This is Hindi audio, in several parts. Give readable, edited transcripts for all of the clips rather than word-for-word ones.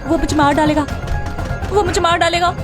वो मुझे मार डालेगा, वो मुझे मार डालेगा।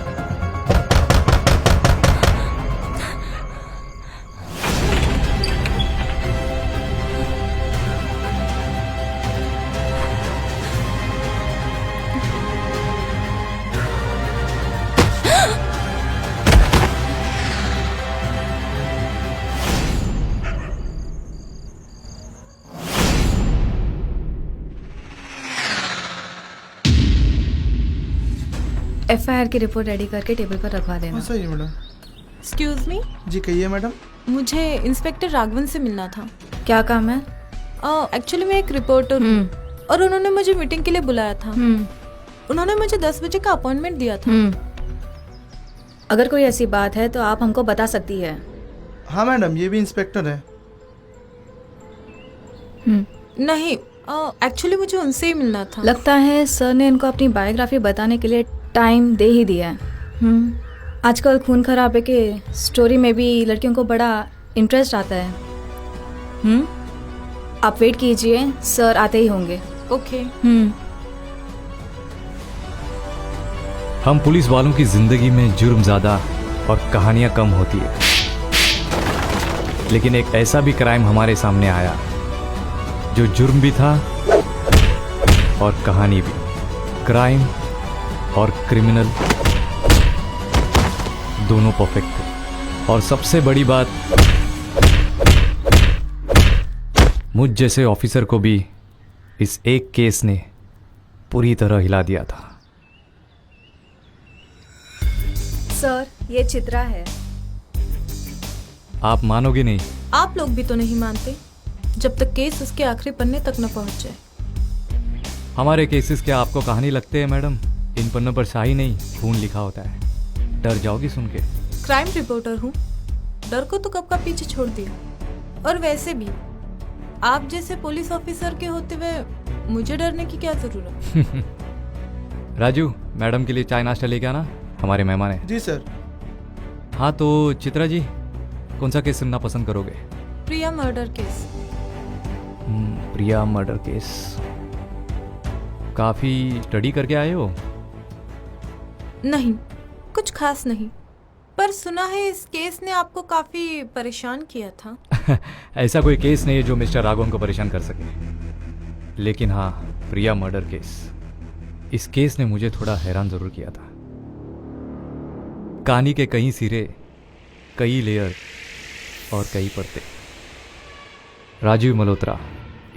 एफआईआर की रिपोर्ट रेडी करके टेबल पर रखवा देना। सही है मैडम। एक्सक्यूज मी, जी कहिए मैडम। मुझे इंस्पेक्टर राघवन से मिलना था। क्या काम है? एक्चुअली मैं एक रिपोर्टर हूँ और उन्होंने मुझे मीटिंग के लिए बुलाया था। उन्होंने मुझे 10 बजे का अपॉइंटमेंट दिया था। अगर कोई ऐसी बात है तो आप हमको बता सकती है। हाँ मैडम, ये भी इंस्पेक्टर है। नहीं, एक्चुअली मुझे उनसे ही मिलना था। लगता है सर ने इनको अपनी बायोग्राफी बताने के लिए टाइम दे ही दिया है। आजकल खून खराबे के स्टोरी में भी लड़कियों को बड़ा इंटरेस्ट आता है। आप वेट कीजिए, सर आते ही होंगे। ओके। हम पुलिस वालों की जिंदगी में जुर्म ज्यादा और कहानियां कम होती है, लेकिन एक ऐसा भी क्राइम हमारे सामने आया जो जुर्म भी था और कहानी भी। क्राइम और क्रिमिनल दोनों परफेक्ट थे। और सबसे बड़ी बात, मुझ जैसे ऑफिसर को भी इस एक केस ने पूरी तरह हिला दिया था। सर, ये चित्रा है। आप मानोगे नहीं। आप लोग भी तो नहीं मानते जब तक केस उसके आखिरी पन्ने तक न पहुंच जाए। हमारे केसेस क्या आपको कहानी लगते हैं मैडम? इन पन्नों पर शाही नहीं, खून लिखा होता है। डर जाओगी सुन के? क्राइम रिपोर्टर हूँ, डर को तो कब का पीछे छोड़ दिया। और वैसे भी आप जैसे पुलिस ऑफिसर के होते हुए मुझे डरने की क्या जरूरत। राजू, मैडम के लिए चाय नाश्ता लेके आना, हमारे मेहमान हैं। जी सर। हाँ तो चित्रा जी, कौन सा केस सुनना पसंद करोगे? प्रिया मर्डर केस। प्रिया मर्डर केस। काफी स्टडी करके आए हो? नहीं, कुछ खास नहीं, पर सुना है इस केस ने आपको काफी परेशान किया था। ऐसा कोई केस नहीं है जो मिस्टर राघवन को परेशान कर सके, लेकिन हाँ, प्रिया मर्डर केस, इस केस ने मुझे थोड़ा हैरान जरूर किया था। कहानी के कई सिरे, कई लेयर और कई परतें। राजीव मल्होत्रा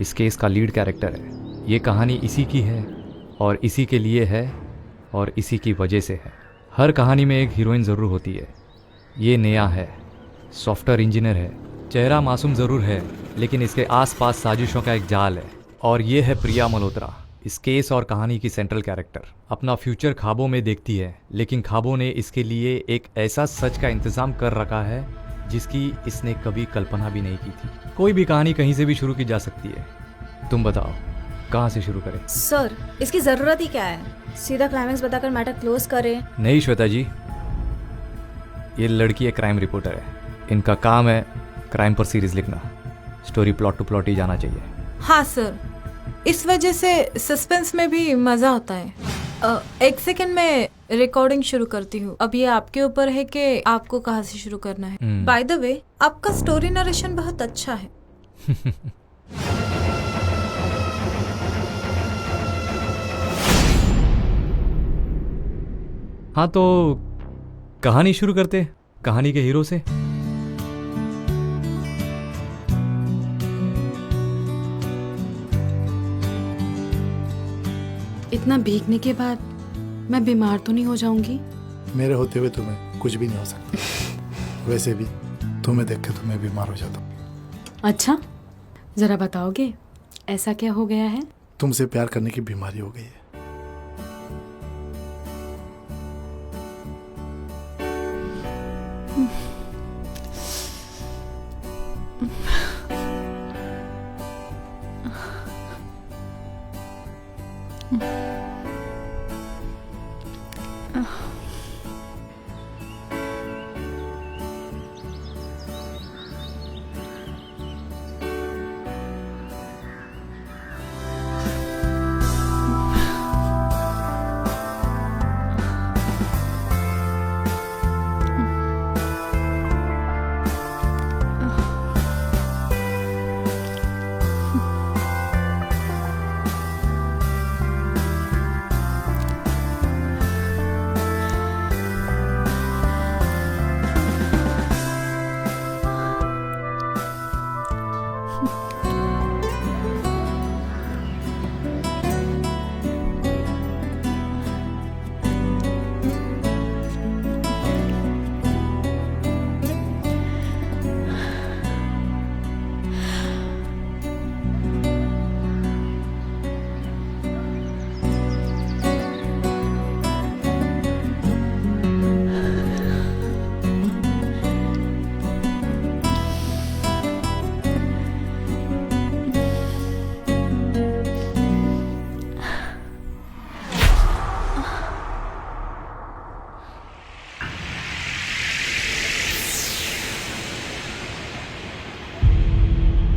इस केस का लीड कैरेक्टर है। ये कहानी इसी की है और इसी के लिए है और इसी की वजह से है। हर कहानी में एक हीरोइन ज़रूर होती है। ये नया है, सॉफ्टवेयर इंजीनियर है, चेहरा मासूम ज़रूर है, लेकिन इसके आसपास साजिशों का एक जाल है। और ये है प्रिया मल्होत्रा, इस केस और कहानी की सेंट्रल कैरेक्टर। अपना फ्यूचर ख्वाबों में देखती है, लेकिन ख्वाबों ने इसके लिए एक ऐसा सच का इंतज़ाम कर रखा है जिसकी इसने कभी कल्पना भी नहीं की थी। कोई भी कहानी कहीं से भी शुरू की जा सकती है। तुम बताओ कहाँ से शुरू करें? सर, इसकी जरूरत ही क्या है? सीधा क्लाइमैक्स बताकर मैटर क्लोज करें। नहीं श्वेता जी, ये लड़की एक क्राइम रिपोर्टर है। इनका काम है क्राइम पर सीरीज लिखना। स्टोरी प्लॉट टू प्लॉट ही जाना चाहिए। हाँ सर, इस वजह से सस्पेंस में भी मजा आता है। एक सेकंड में रिकॉर्डिंग शुरू करती हूँ। अब ये आपके ऊपर है कि आपको कहाँ से शुरू करना है। बाय द वे, आपका स्टोरी नरेशन बहुत अच्छा है। हाँ तो कहानी शुरू करते, कहानी के हीरो से। इतना भीगने के बाद मैं बीमार तो नहीं हो जाऊंगी? मेरे होते हुए तुम्हें कुछ भी नहीं हो सकता। वैसे भी तुम्हें देख के तो मैं बीमार हो जाता हूँ। अच्छा, जरा बताओगे ऐसा क्या हो गया है? तुमसे प्यार करने की बीमारी हो गई है।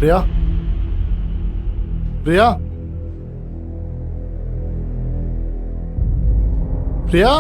प्रिया, प्रिया, प्रिया,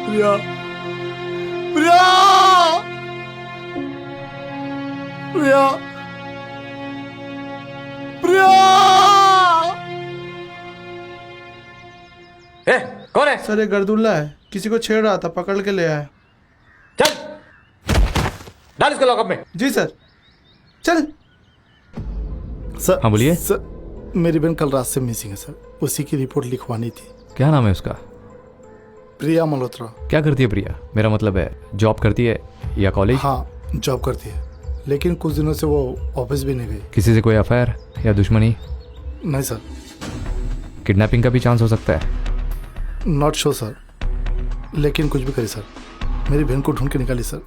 प्रिया, प्रिया, प्रिया, प्रिया। ए, कौन है? सर ये गर्दुल्ला है, किसी को छेड़ रहा था, पकड़ के ले आया। चल, डाल इसको लॉकअप में। जी सर, चल। सर, हाँ, बोलिए। सर, मेरी बहन कल रात से मिसिंग है सर, उसी की रिपोर्ट लिखवानी थी। क्या नाम है उसका? प्रिया मल्होत्रा। क्या करती है प्रिया? मेरा मतलब है जॉब करती है या कॉलेज? हाँ, जॉब करती है, लेकिन कुछ दिनों से वो ऑफिस भी नहीं गई। किसी से कोई अफेयर या दुश्मनी? नहीं सर। किडनैपिंग का भी चांस हो सकता है। नॉट श्योर सर, लेकिन कुछ भी करे सर, मेरी बहन को ढूंढ के निकाली सर,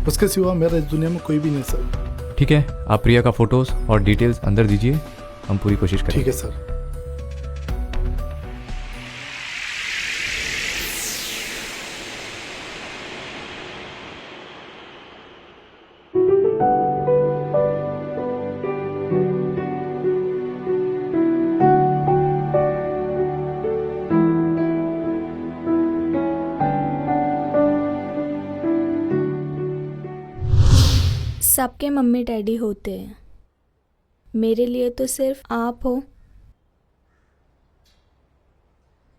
उसके सिवा मेरा इस दुनिया में कोई भी नहीं सर। ठीक है, आप प्रिया का फोटोज और डिटेल्स अंदर दीजिए, हम पूरी कोशिश करेंगे। ठीक है सर। सबके मम्मी डैडी होते हैं, मेरे लिए तो सिर्फ आप हो।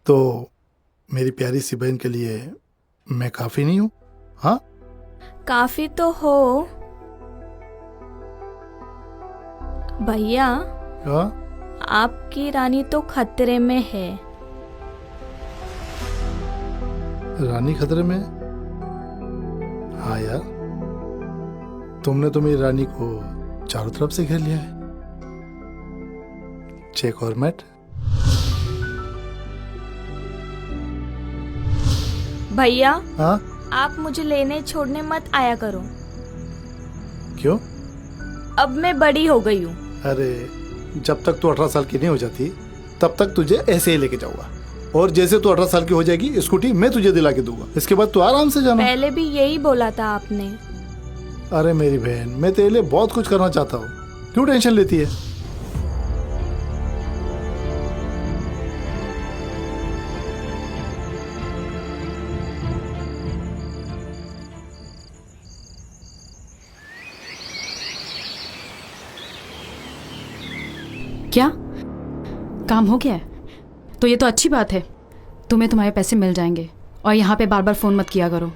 तो मेरी प्यारी सी बहन के लिए मैं काफी नहीं हूँ? हाँ, काफी तो हो भैया। हाँ? आपकी रानी तो खतरे में है। रानी खतरे में? हाँ यार, तुमने तो मेरी रानी को चारों तरफ से घेर लिया है। चेक और मैट। भैया, हाँ? आप मुझे लेने छोड़ने मत आया करो, क्यों? अब मैं बड़ी हो गई हूँ। अरे, जब तक तू 18 साल की नहीं हो जाती तब तक तुझे ऐसे ही लेके जाऊंगा, और जैसे तू 18 साल की हो जाएगी स्कूटी मैं तुझे दिला के दूंगा, इसके बाद तू आराम से जाना। पहले भी यही बोला था आपने। अरे मेरी बहन, मैं तेरे लिए बहुत कुछ करना चाहता हूँ, क्यों टेंशन लेती है? क्या काम हो गया है? तो ये तो अच्छी बात है, तुम्हें तुम्हारे पैसे मिल जाएंगे। और यहाँ पे बार बार फ़ोन मत किया करो,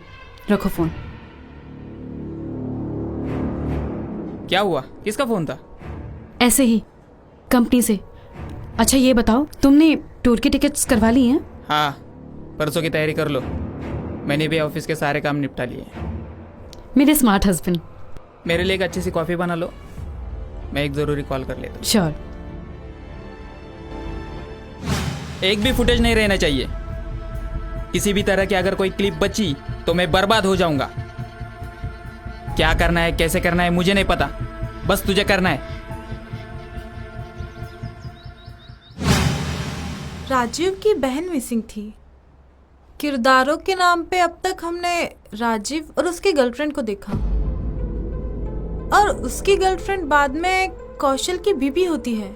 रखो फ़ोन। क्या हुआ? किसका फ़ोन था? ऐसे ही, कंपनी से। अच्छा ये बताओ, तुमने टूर की टिकट्स करवा ली हैं? हाँ, परसों की तैयारी कर लो, मैंने भी ऑफिस के सारे काम निपटा लिए। मेरे स्मार्ट हस्बैंड। मेरे लिए एक अच्छी सी कॉफ़ी बना लो, मैं एक ज़रूरी कॉल कर लेता हूँ। श्योर। एक भी फुटेज नहीं रहना चाहिए, किसी भी तरह की अगर कोई क्लिप बची तो मैं बर्बाद हो जाऊंगा। क्या करना है, कैसे करना है मुझे नहीं पता, बस तुझे करना है। राजीव की बहन मिसिंग थी, किरदारों के नाम पे अब तक हमने राजीव और उसकी गर्लफ्रेंड को देखा, और उसकी गर्लफ्रेंड बाद में कौशल की बीबी होती है।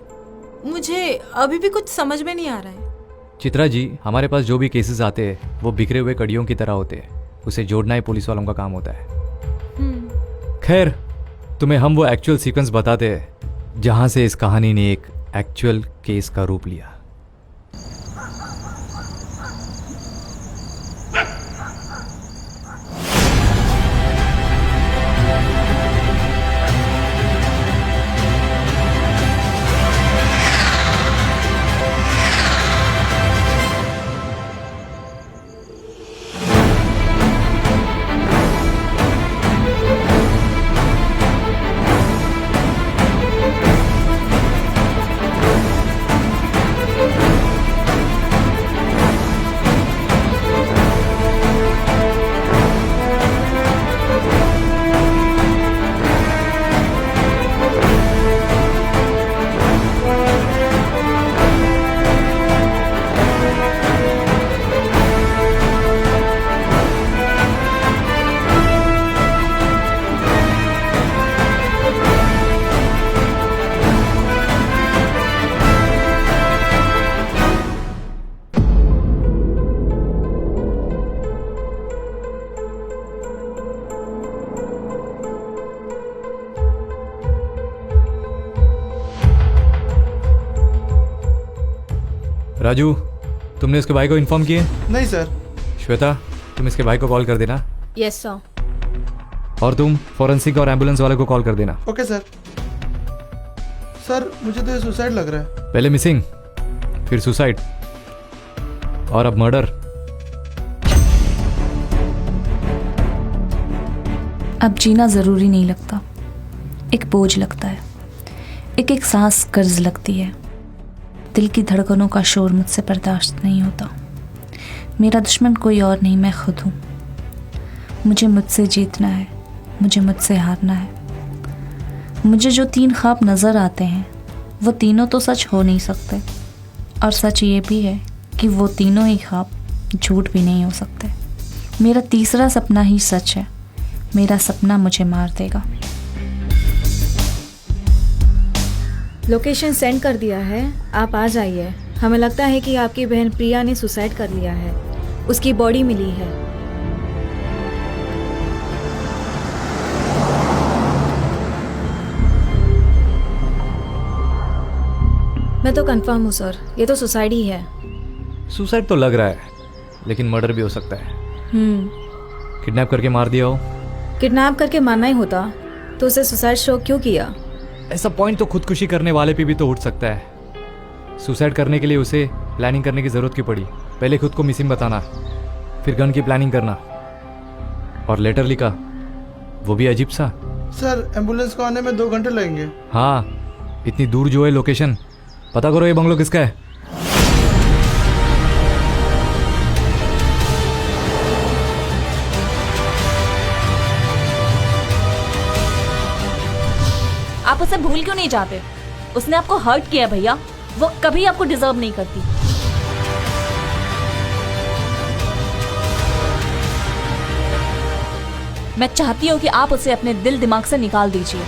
मुझे अभी भी कुछ समझ में नहीं आ रहा है। चित्रा जी, हमारे पास जो भी केसेस आते हैं वो बिखरे हुए कड़ियों की तरह होते हैं, उसे जोड़ना ही पुलिस वालों का काम होता है। खैर, तुम्हें हम वो एक्चुअल सीक्वेंस बताते हैं जहां से इस कहानी ने एक एक्चुअल केस का रूप लिया। राजू, तुमने उसके भाई को इन्फॉर्म किए? नहीं सर। श्वेता, तुम इसके भाई को कॉल कर देना। Yes sir. और तुम फॉरेंसिक और एम्बुलेंस वाले को कॉल कर देना। Okay sir. सर मुझे तो ये सुसाइड लग रहा है। पहले मिसिंग, फिर सुसाइड, और अब मर्डर। अब जीना ज़रूरी नहीं लगता, एक बोझ लगता है, एक एक सांस कर्ज लगती है। दिल की धड़कनों का शोर मुझसे बर्दाश्त नहीं होता। मेरा दुश्मन कोई और नहीं, मैं खुद हूँ। मुझे मुझसे जीतना है, मुझे मुझसे हारना है। मुझे जो 3 ख्वाब नज़र आते हैं वो तीनों तो सच हो नहीं सकते, और सच ये भी है कि वो तीनों ही ख्वाब झूठ भी नहीं हो सकते। मेरा तीसरा सपना ही सच है। मेरा सपना मुझे मार देगा। लोकेशन सेंड कर दिया है, आप आ जाइए। हमें लगता है कि आपकी बहन प्रिया ने सुसाइड कर लिया है, उसकी बॉडी मिली है। मैं तो कंफर्म हूँ सर, ये तो सुसाइड ही है। सुसाइड तो लग रहा है, लेकिन मर्डर भी हो सकता है। किडनैप करके मार दिया हो। किडनैप करके मारना ही होता तो उसे सुसाइड शो क्यों किया? ऐसा पॉइंट तो खुदकुशी करने वाले पे भी तो उठ सकता है। सुसाइड करने के लिए उसे प्लानिंग करने की ज़रूरत क्यों पड़ी? पहले खुद को मिसिंग बताना, फिर गन की प्लानिंग करना, और लेटर लिखा, वो भी अजीब सा। सर एम्बुलेंस को आने में 2 घंटे लगेंगे। हाँ, इतनी दूर जो है लोकेशन, पता करो ये बंगलो किसका है। आप उसे भूल क्यों नहीं जाते? उसने आपको हर्ट किया भैया, वो कभी आपको डिजर्व नहीं करती। मैं चाहती हूँ कि आप उसे अपने दिल दिमाग से निकाल दीजिए।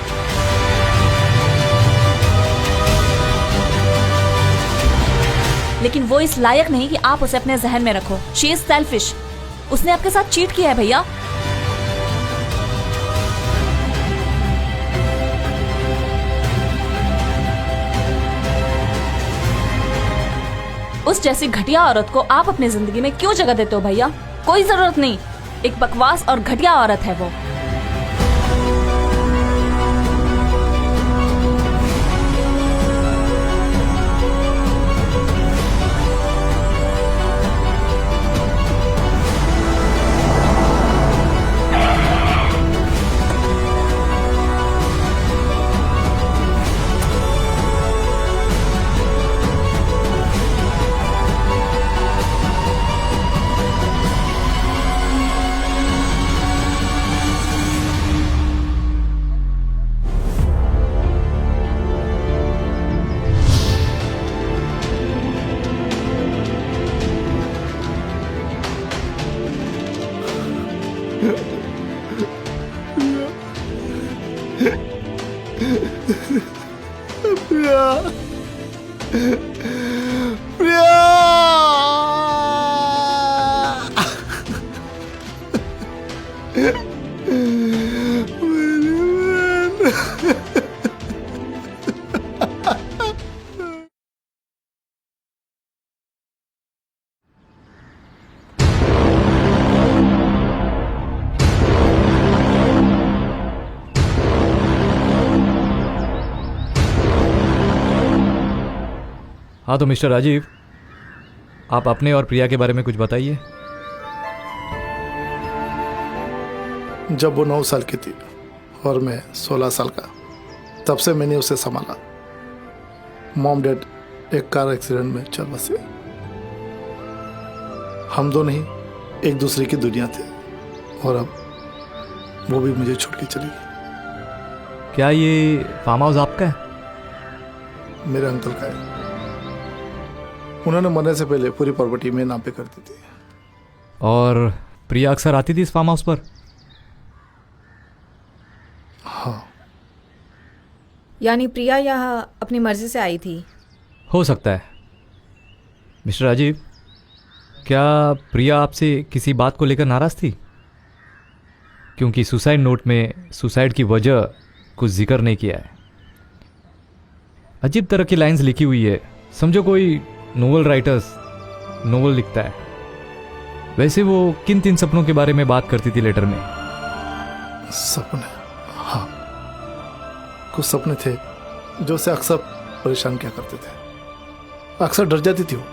लेकिन वो इस लायक नहीं कि आप उसे अपने जहन में रखो। She is selfish. उसने आपके साथ चीट किया है भैया। उस जैसी घटिया औरत को आप अपनी जिंदगी में क्यों जगह देते हो भैया? कोई जरूरत नहीं। एक बकवास और घटिया औरत है वो। प्रिया, प्रिया, मेरी बहन। हाँ तो मिस्टर राजीव, आप अपने और प्रिया के बारे में कुछ बताइए। जब वो 9 साल की थी और मैं 16 साल का, तब से मैंने उसे संभाला। मॉम डैड एक कार एक्सीडेंट में चल बसे। हम दोनों ही एक दूसरे की दुनिया थे और अब वो भी मुझे छोड़ के चली गई। क्या ये फार्म हाउस आपका है? मेरे अंकल का है। उन्होंने मरने से पहले पूरी प्रॉपर्टी मेरे नाम पे कर दी थी। और प्रिया अक्सर आती थी इस फार्म हाउस पर? हाँ। यानी प्रिया यहाँ अपनी मर्जी से आई थी? हो सकता है। मिस्टर राजीव, क्या प्रिया आपसे किसी बात को लेकर नाराज़ थी? क्योंकि सुसाइड नोट में सुसाइड की वजह कुछ जिक्र नहीं किया है। अजीब तरह की लाइंस लिखी हुई है, समझो कोई नोवेल राइटर्स नोवेल लिखता है। वैसे वो किन 3 सपनों के बारे में बात करती थी लेटर में? सपने? हाँ, कुछ सपने थे जो उसे अक्सर परेशान किया करते थे। अक्सर डर जाती थी वो।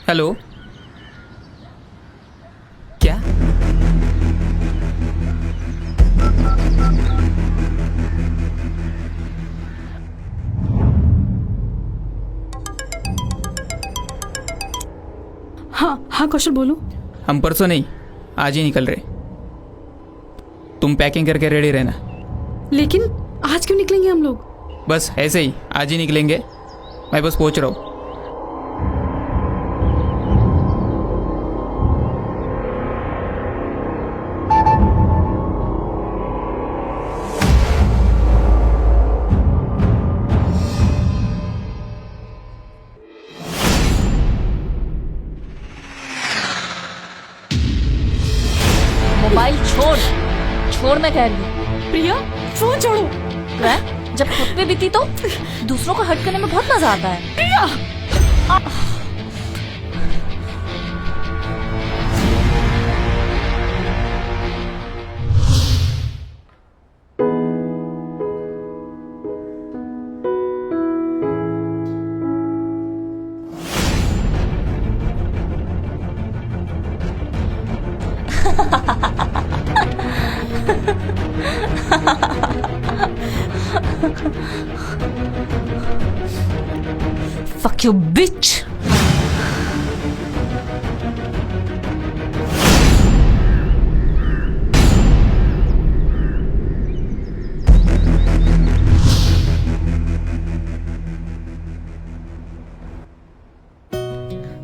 हेलो, क्या? हाँ हाँ कौशल बोलो। हम परसों नहीं, आज ही निकल रहे। तुम पैकिंग करके रेडी रहना। लेकिन आज क्यों निकलेंगे हम लोग? बस ऐसे ही, आज ही निकलेंगे। मैं बस पहुंच रहा हूँ। मोबाइल छोड़, छोड़ मैं कह रही हूँ। प्रिया फोन छोड़ो। वह जब खुद पे बीती तो दूसरों को हर्ट करने में बहुत मजा आता है। प्रिया Fuck you, bitch!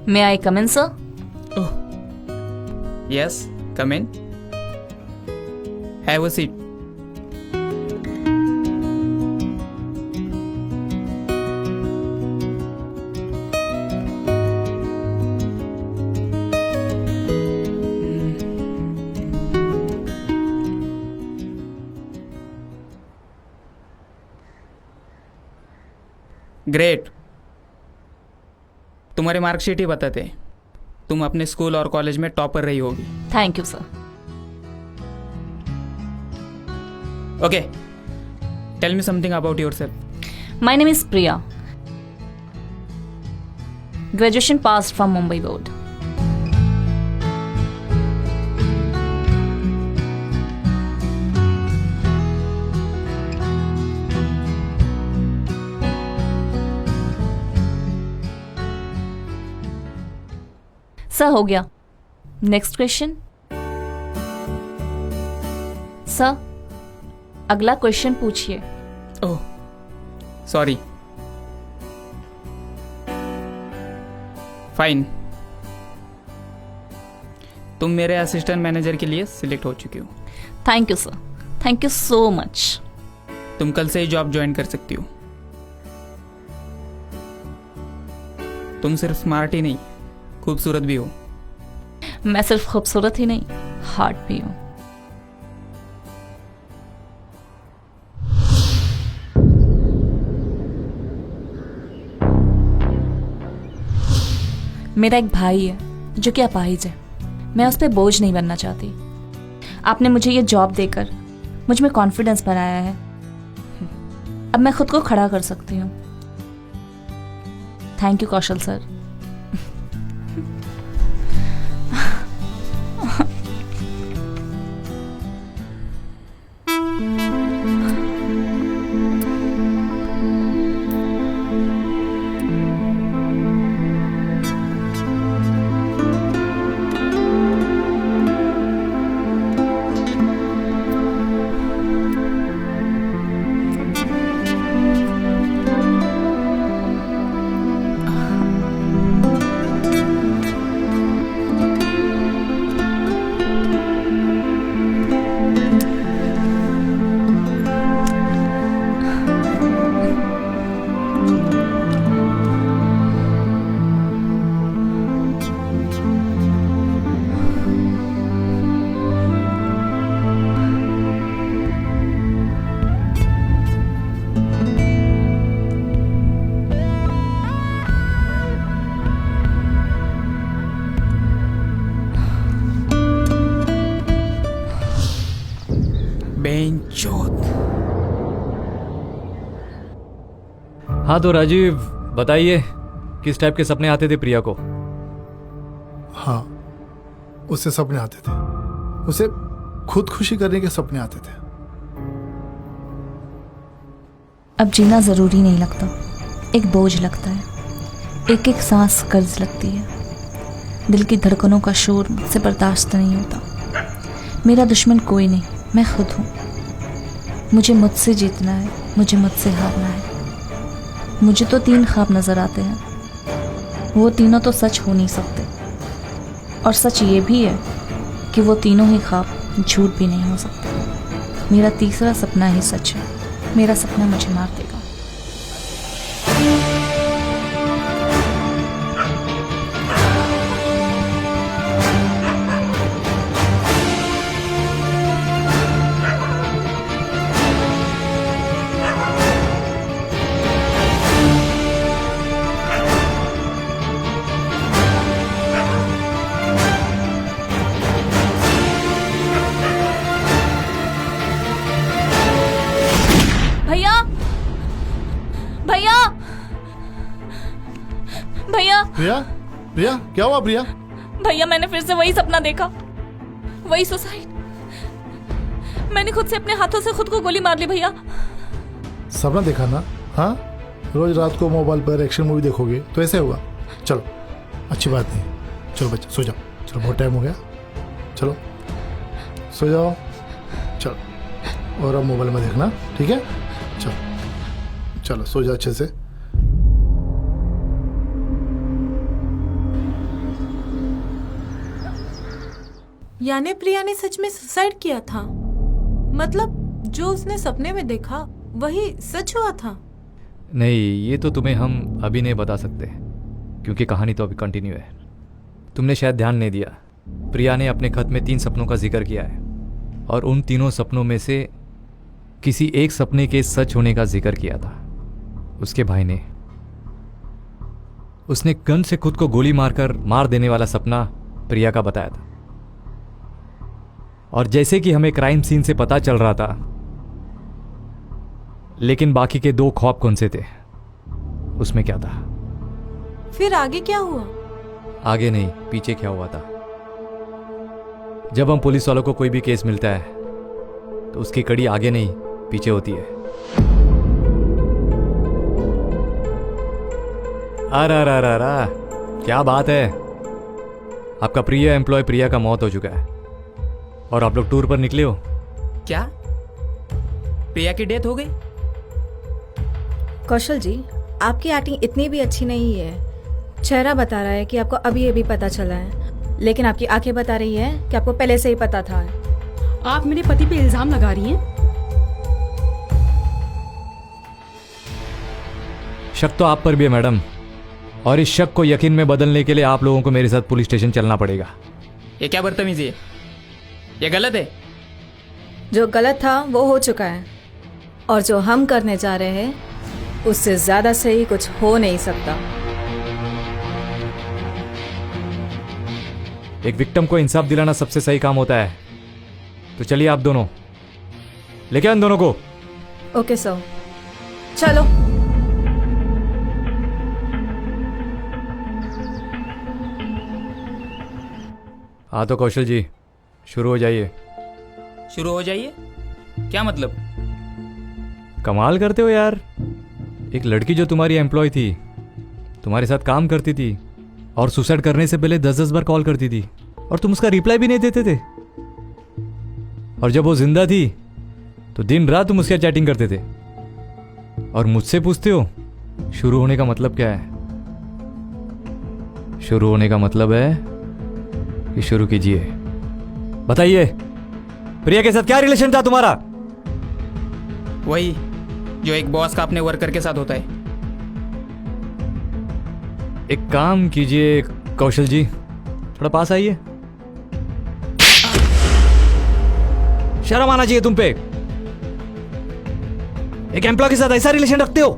May I come in, sir? Oh, yes, come in. Have a seat. Great. तुम्हारे मार्कशीट ही बताते हैं तुम अपने स्कूल और कॉलेज में टॉपर रही होगी। Thank you, sir. Okay, tell me something about yourself. My name is Priya. Graduation passed from Mumbai board. Sir हो गया। Next question. सर अगला क्वेश्चन पूछिए। Oh sorry. फाइन, तुम मेरे असिस्टेंट मैनेजर के लिए सिलेक्ट हो चुकी हो। Thank you sir, thank you so much. तुम कल से ही जॉब ज्वाइन कर सकती हो। तुम सिर्फ स्मार्ट ही नहीं, खूबसूरत भी हो। मैं सिर्फ खूबसूरत ही नहीं, हार्ट भी हूँ। मेरा एक भाई है जो कि अपाहिज है। मैं उस पर बोझ नहीं बनना चाहती। आपने मुझे ये जॉब देकर मुझ में कॉन्फिडेंस बनाया है। अब मैं खुद को खड़ा कर सकती हूँ। Thank you Kaushal sir. हाँ तो राजीव बताइए, किस टाइप के सपने आते थे प्रिया को? हाँ, उसे सपने आते थे। उसे खुद खुशी करने के सपने आते थे। अब जीना जरूरी नहीं लगता, एक बोझ लगता है। एक एक सांस कर्ज लगती है। दिल की धड़कनों का शोर मुझसे बर्दाश्त नहीं होता। मेरा दुश्मन कोई नहीं, मैं खुद हूँ। मुझे मुझसे जीतना है, मुझे मुझसे हारना है। मुझे तो 3 ख्वाब नजर आते हैं। वो तीनों तो सच हो नहीं सकते, और सच ये भी है कि वो तीनों ही ख्वाब झूठ भी नहीं हो सकते। मेरा तीसरा सपना ही सच है। मेरा सपना मुझे मार देगा। भैया, भैया, भैया, प्रिया, प्रिया, क्या हुआ प्रिया? भैया, मैंने फिर से वही सपना देखा, वही सुसाइड। मैंने खुद से अपने हाथों से खुद को गोली मार ली भैया। सपना देखा ना? हाँ, रोज रात को मोबाइल पर एक्शन मूवी देखोगे तो ऐसे होगा। चलो, अच्छी बात नहीं। चलो बच्चा सो जाओ। चलो, बहुत टाइम हो गया। चलो सो जाओ। चलो, और अब मोबाइल में देखना, ठीक है? चलो चलो सो जाओ अच्छे से। यानी प्रिया ने सच में सुसाइड किया था? मतलब जो उसने सपने में देखा वही सच हुआ था? नहीं, ये तो तुम्हें हम अभी नहीं बता सकते, क्योंकि कहानी तो अभी कंटिन्यू है। तुमने शायद ध्यान नहीं दिया, प्रिया ने अपने खत में 3 सपनों का जिक्र किया है, और उन तीनों सपनों में से किसी एक सपने के सच होने का जिक्र किया था उसके भाई ने। उसने गन से खुद को गोली मारकर मार देने वाला सपना प्रिया का बताया था। और जैसे कि हमें क्राइम सीन से पता चल रहा था, लेकिन बाकी के 2 ख्वाब कौन से थे, उसमें क्या था? फिर आगे क्या हुआ? आगे नहीं, पीछे क्या हुआ था। जब हम पुलिस वालों को कोई भी केस मिलता है तो उसकी कड़ी आगे नहीं पीछे होती है। अरे क्या बात है, आपका प्रिय एम्प्लॉय प्रिया का मौत हो चुका है और आप लोग टूर पर निकले हो। क्या प्रिया की डेथ हो गई? कौशल जी, आपकी एक्टिंग इतनी भी अच्छी नहीं है। चेहरा बता रहा है कि आपको अभी अभी पता चला है, लेकिन आपकी आंखें बता रही है कि आपको पहले से ही पता था। आप मेरे पति पे इल्जाम लगा रही हैं? शक तो आप पर भी है मैडम, और इस शक को यकीन में बदलने के लिए आप लोगों को मेरे साथ पुलिस स्टेशन चलना पड़ेगा। ये क्या बदतमीजी है? ये गलत है। जो गलत था वो हो चुका है, और जो हम करने जा रहे हैं उससे ज्यादा सही कुछ हो नहीं सकता। एक विक्टिम को इंसाफ दिलाना सबसे सही काम होता है। तो चलिए आप दोनों लेके आए इन दोनों को। ओके सर, चलो। हाँ तो कौशल जी शुरू हो जाइए। शुरू हो जाइए? क्या मतलब? कमाल करते हो यार। एक लड़की जो तुम्हारी एम्प्लॉय थी, तुम्हारे साथ काम करती थी और सुसाइड करने से पहले 10-10 बार कॉल करती थी और तुम उसका रिप्लाई भी नहीं देते थे। और जब वो जिंदा थी तो दिन रात तुम उसके चैटिंग करते थे और मुझसे पूछते हो शुरू होने का मतलब क्या है। शुरू होने का मतलब है कि शुरू कीजिए। बताइए प्रिया के साथ क्या रिलेशन था तुम्हारा? वही जो एक बॉस का अपने वर्कर के साथ होता है। एक काम कीजिए कौशल जी, थोड़ा पास आइए। शर्म आना चाहिए तुम पे। एक एम्प्लॉय के साथ ऐसा रिलेशन रखते हो?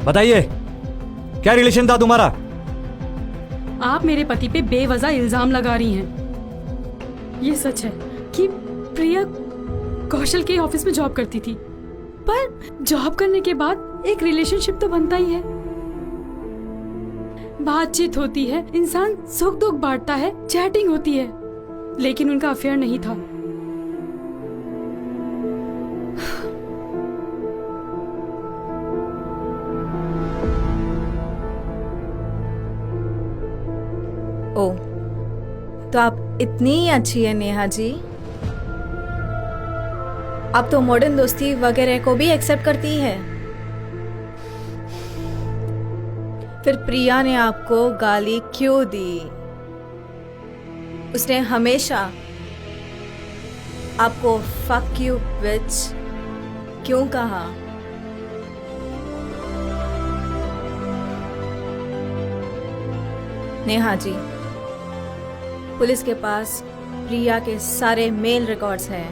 बताइए क्या रिलेशन था तुम्हारा? आप मेरे पति पे बेवजह इल्जाम लगा रही हैं। ये सच है कि प्रिया कौशल के ऑफिस में जॉब करती थी, पर जॉब करने के बाद एक रिलेशनशिप तो बनता ही है। बातचीत होती है, इंसान सुख दुख बांटता है, चैटिंग होती है, लेकिन उनका अफेयर नहीं था। ओ, तो आप इतनी अच्छी है नेहा जी। अब तो मॉडर्न दोस्ती वगैरह को भी एक्सेप्ट करती है। फिर प्रिया ने आपको गाली क्यों दी? उसने हमेशा आपको फक यू बिच क्यों कहा? नेहा जी, पुलिस के पास प्रिया के सारे मेल रिकॉर्ड्स हैं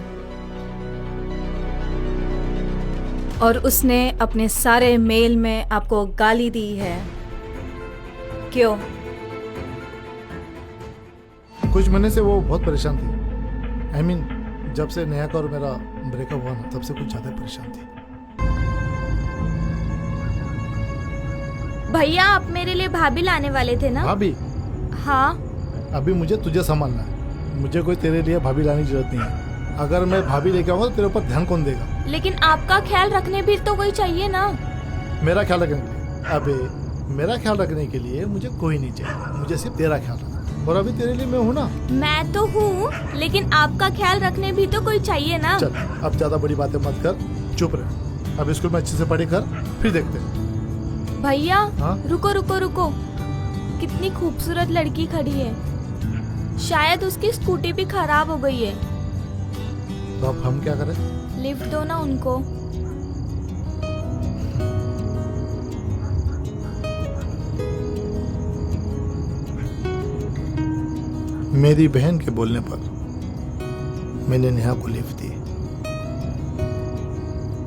और उसने अपने सारे मेल में आपको गाली दी है। क्यों? कुछ महीने से वो बहुत परेशान थी। I mean, जब से नेहा का और मेरा ब्रेकअप हुआ ना, तब से कुछ ज्यादा परेशान थी। भैया, आप मेरे लिए भाभी लाने वाले थे ना? भाभी? हाँ। अभी मुझे तुझे संभालना है। मुझे कोई तेरे लिए भाभी लाने की जरूरत नहीं है। अगर मैं भाभी लेके आऊंगा तो तेरे ऊपर ध्यान कौन देगा? लेकिन आपका ख्याल रखने भी तो कोई चाहिए ना। मेरा ख्याल रखने के लिए? अबे मेरा ख्याल रखने के लिए मुझे कोई नहीं चाहिए। मुझे सिर्फ तेरा ख्याल रखना, और अभी तेरे लिए मैं हूँ ना। मैं तो हूँ, लेकिन आपका ख्याल रखने भी तो कोई चाहिए ना। चल अब ज्यादा बड़ी बातें मत कर, चुप रह। अब स्कूल में अच्छे से पढ़ी कर, फिर देखते हैं। भैया, हाँ? रुको रुको रुको, कितनी खूबसूरत लड़की खड़ी है। शायद उसकी स्कूटी भी खराब हो गई है। तो अब हम क्या करें? लिफ्ट दो ना उनको। मेरी बहन के बोलने पर मैंने नेहा को लिफ्ट दी।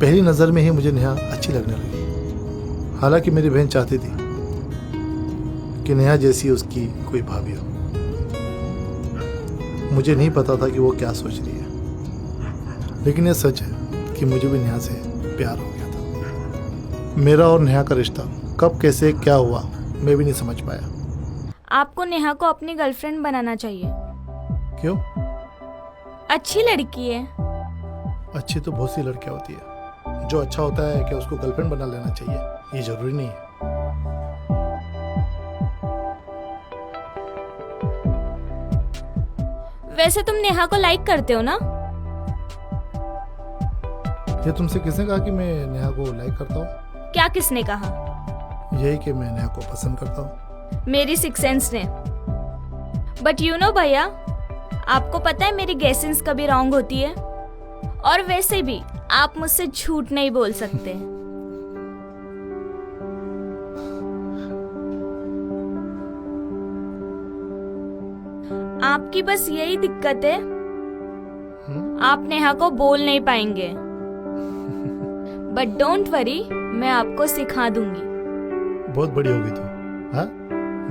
पहली नजर में ही मुझे नेहा अच्छी लगने लगी। हालांकि मेरी बहन चाहती थी कि नेहा जैसी उसकी कोई भाभी हो। मुझे नहीं पता था कि वो क्या सोच रही है, लेकिन ये सच है कि मुझे भी नेहा से प्यार हो गया था। मेरा और नेहा का रिश्ता कब कैसे क्या हुआ मैं भी नहीं समझ पाया। आपको नेहा को अपनी गर्लफ्रेंड बनाना चाहिए। क्यों? अच्छी लड़की है। अच्छी तो बहुत सी लड़कियां होती है। जो अच्छा होता है कि उसको गर्लफ्रेंड बना लेना चाहिए, ये जरूरी नहीं है। वैसे तुम नेहा को लाइक करते हो ना? ये तुमसे किसने कहा कि मैं नेहा को लाइक करता हूँ? क्या किसने कहा? यही कि मैं नेहा को पसंद करता हूँ। मेरी सिक्स सेंस ने। बट यू नो भैया, आपको पता है मेरी गेसेंस कभी रॉन्ग होती है, और वैसे भी आप मुझसे झूठ नहीं बोल सकते। आपकी बस यही दिक्कत है, आप नेहा को बोल नहीं पाएंगे। बट डोंट वरी, मैं आपको सिखा दूंगी। बहुत बड़ी होगी तू, हाँ?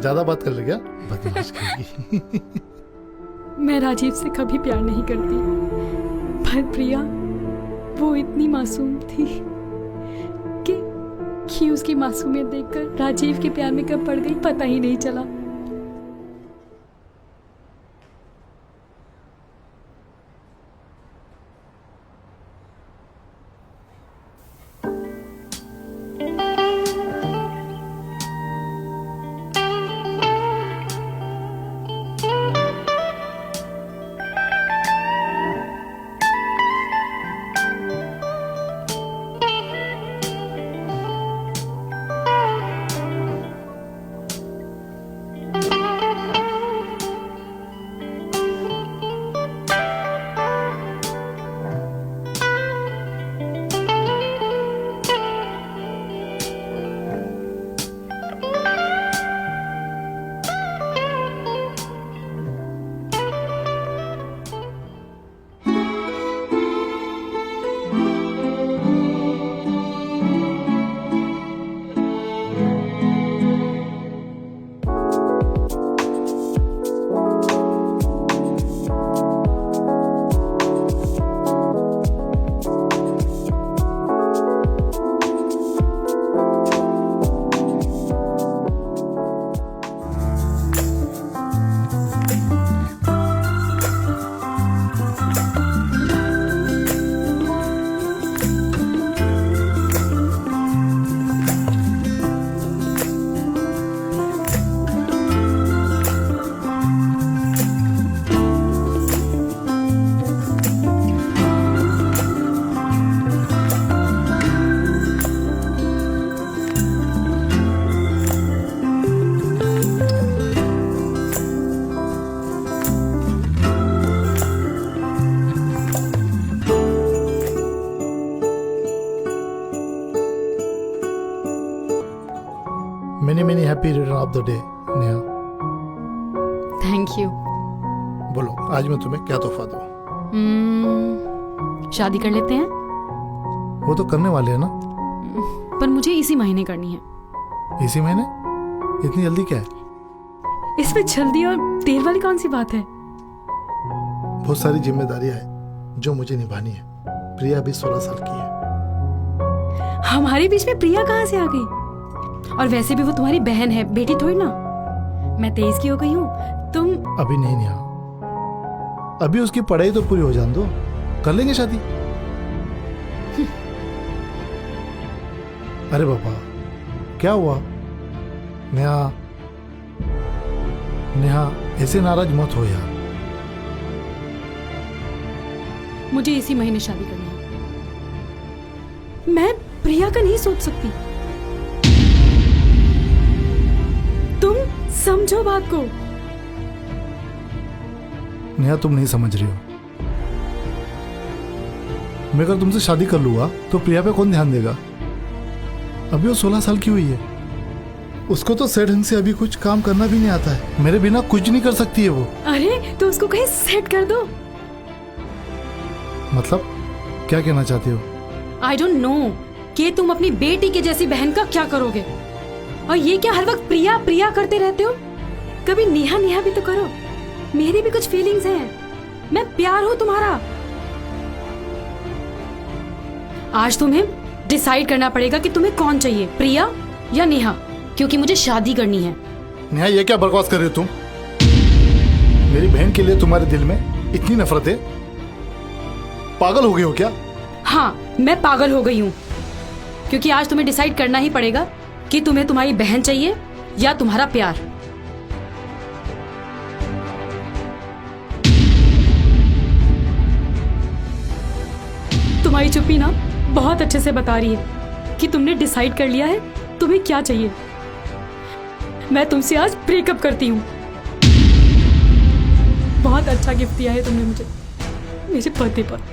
ज्यादा बात कर ले क्या? बदमाश करेगी। मैं राजीव से कभी प्यार नहीं करती, पर प्रिया वो इतनी मासूम थी कि उसकी मासूमियत देखकर राजीव के प्यार में कब पड़ गई पता ही नहीं चला। Many happy return of the day Neha. Thank you. बोलो आज मैं तुम्हें क्या तोहफा दूं? शादी कर लेते हैं? वो तो करने वाले हैं ना। पर मुझे इसी महीने करनी है। इसी महीने? इतनी जल्दी क्या है? इसमें जल्दी और देर वाली कौन सी बात है? बहुत सारी जिम्मेदारियां हैं जो मुझे निभानी है। प्रिया भी 16 साल की है। हमारे बीच में प्रिया कहाँ से आ गई? और वैसे भी वो तुम्हारी बहन है, बेटी थोड़ी ना। मैं 23 की हो गई हूँ, तुम। अभी नहीं नेहा, अभी उसकी पढ़ाई तो पूरी हो जाने दो, कर लेंगे शादी। अरे बाबा क्या हुआ? नेहा नेहा ऐसे नाराज मत हो यार। मुझे इसी महीने शादी करनी है। मैं प्रिया का नहीं सोच सकती। तुम समझो बात को। नेहा तुम नहीं समझ रही हो। मैं अगर तुमसे शादी कर लूंगा तो प्रिया पे कौन ध्यान देगा? अभी वो 16 साल की हुई है। उसको तो सेट ढंग से अभी कुछ काम करना भी नहीं आता है। मेरे बिना कुछ नहीं कर सकती है वो। अरे तो उसको कहीं सेट कर दो। मतलब क्या कहना चाहते हो? आई डोंट नो कि तुम अपनी बेटी के जैसी बहन का क्या करोगे। और ये क्या हर वक्त प्रिया प्रिया करते रहते हो? कभी नेहा नेहा भी तो करो। मेरी भी कुछ फीलिंग्स हैं। मैं प्यार हूं तुम्हारा। आज तुम्हें डिसाइड करना पड़ेगा कि तुम्हें कौन चाहिए, प्रिया या नेहा, क्योंकि मुझे शादी करनी है। नेहा ये क्या बकवास कर रहे हो तुम? मेरी बहन के लिए तुम्हारे दिल में इतनी नफरत है? पागल हो गए हो क्या? हाँ मैं पागल हो गई हूँ, क्योंकि आज तुम्हें डिसाइड करना ही पड़ेगा कि तुम्हें तुम्हारी बहन चाहिए या तुम्हारा प्यार। तुम्हारी चुप्पी ना बहुत अच्छे से बता रही है कि तुमने डिसाइड कर लिया है तुम्हें क्या चाहिए। मैं तुमसे आज ब्रेकअप करती हूँ। बहुत अच्छा गिफ्ट दिया है तुमने मुझे मेरे बर्थडे पर।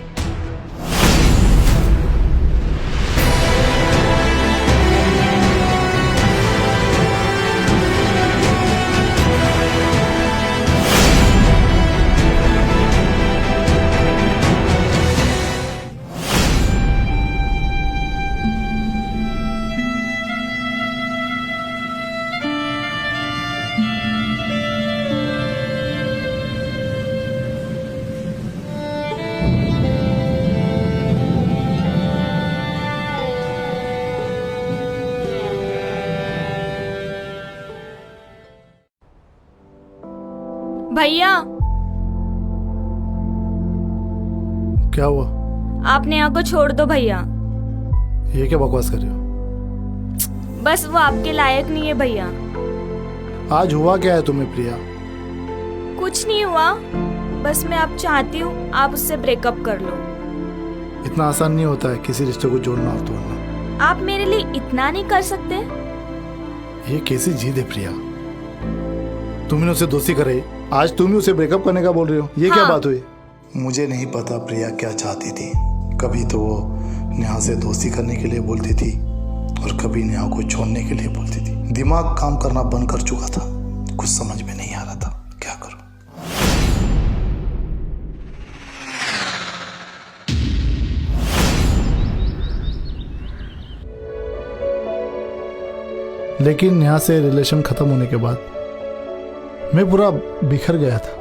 भैया क्या हुआ? आप नेहा को छोड़ दो भैया। ये क्या बकवास कर रहे हो? बस वो आपके लायक नहीं है भैया। आज हुआ क्या है तुम्हें प्रिया? कुछ नहीं हुआ, बस मैं अब चाहती हूँ आप उससे ब्रेकअप कर लो। इतना आसान नहीं होता है किसी रिश्ते को जोड़ना और तोड़ना। आप मेरे लिए इतना नहीं कर सकते? ये कैसी जिद है प्रिया? तुमने उसे दोस्ती करे, आज तुम ही उसे ब्रेकअप करने का बोल रहे हो। ये हाँ। क्या बात हुई? मुझे नहीं पता प्रिया क्या चाहती थी। कभी तो वो नेहा से दोस्ती करने के लिए बोलती थी और कभी नेहा को छोड़ने के लिए बोलती थी। दिमाग काम करना बंद कर चुका था, कुछ समझ में नहीं आ रहा था क्या करूं। लेकिन नेहा से रिलेशन खत्म होने के बाद मैं पूरा बिखर गया था।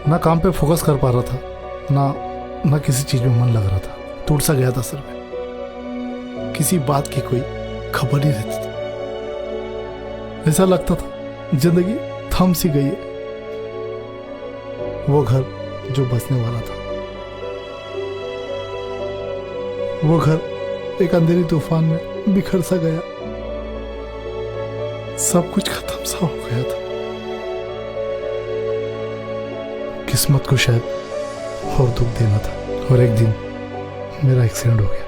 ना काम पे फोकस कर पा रहा था, ना किसी चीज में मन लग रहा था। टूट सा गया था सर में, किसी बात की कोई खबर नहीं रहती थी। ऐसा लगता था जिंदगी थम सी गई है। वो घर जो बसने वाला था, वो घर एक अंधेरी तूफान में बिखर सा गया। सब कुछ खत्म सा हो गया था। किस्मत को शायद और दुख देना था और एक दिन मेरा एक्सीडेंट हो गया।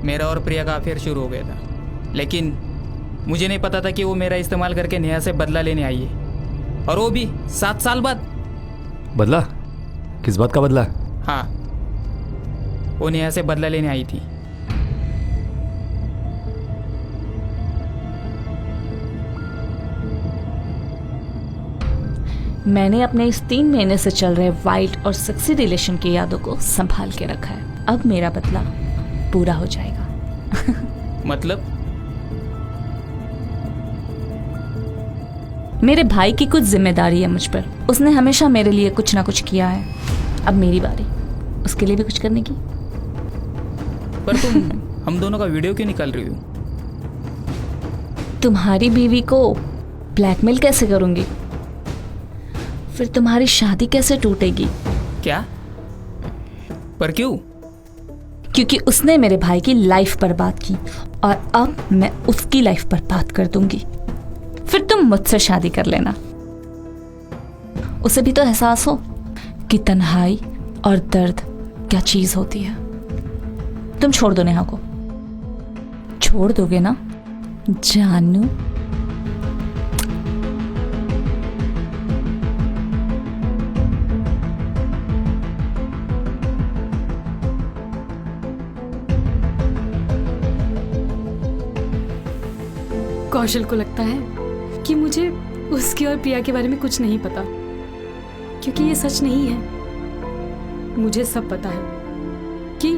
मेरा और प्रिया का अफेयर शुरू हो गया था, लेकिन मुझे नहीं पता था कि वो मेरा इस्तेमाल करके नेहा से बदला लेने आई है, और वो भी 7 साल बाद। बदला? किस बात का बदला? हाँ, वो नेहा से बदला लेने आई थी। मैंने अपने इस 3 महीने से चल रहे वाइल्ड और सेक्सी रिलेशन की यादों को संभाल के रखा है। अब मेरा बदला पूरा हो जाएगा। मतलब? मेरे भाई की कुछ जिम्मेदारी है मुझ पर। उसने हमेशा मेरे लिए कुछ ना कुछ किया है, अब मेरी बारी उसके लिए भी कुछ करने की। पर तुम हम दोनों का वीडियो क्यों निकाल रही हो? तुम्हारी बीवी को ब्लैकमेल कैसे करूंगी? फिर तुम्हारी शादी कैसे टूटेगी? क्या? पर क्यों? क्योंकि उसने मेरे भाई की लाइफ बर्बाद की और अब मैं उसकी लाइफ बर्बाद कर दूंगी। फिर तुम मुझसे शादी कर लेना। उसे भी तो एहसास हो कि तन्हाई और दर्द क्या चीज होती है। तुम छोड़ दो नेहा को। छोड़ दोगे ना जानू? कौशल को लगता है कि मुझे उसके और प्रिया के बारे में कुछ नहीं पता, क्योंकि ये सच नहीं है। मुझे सब पता है कि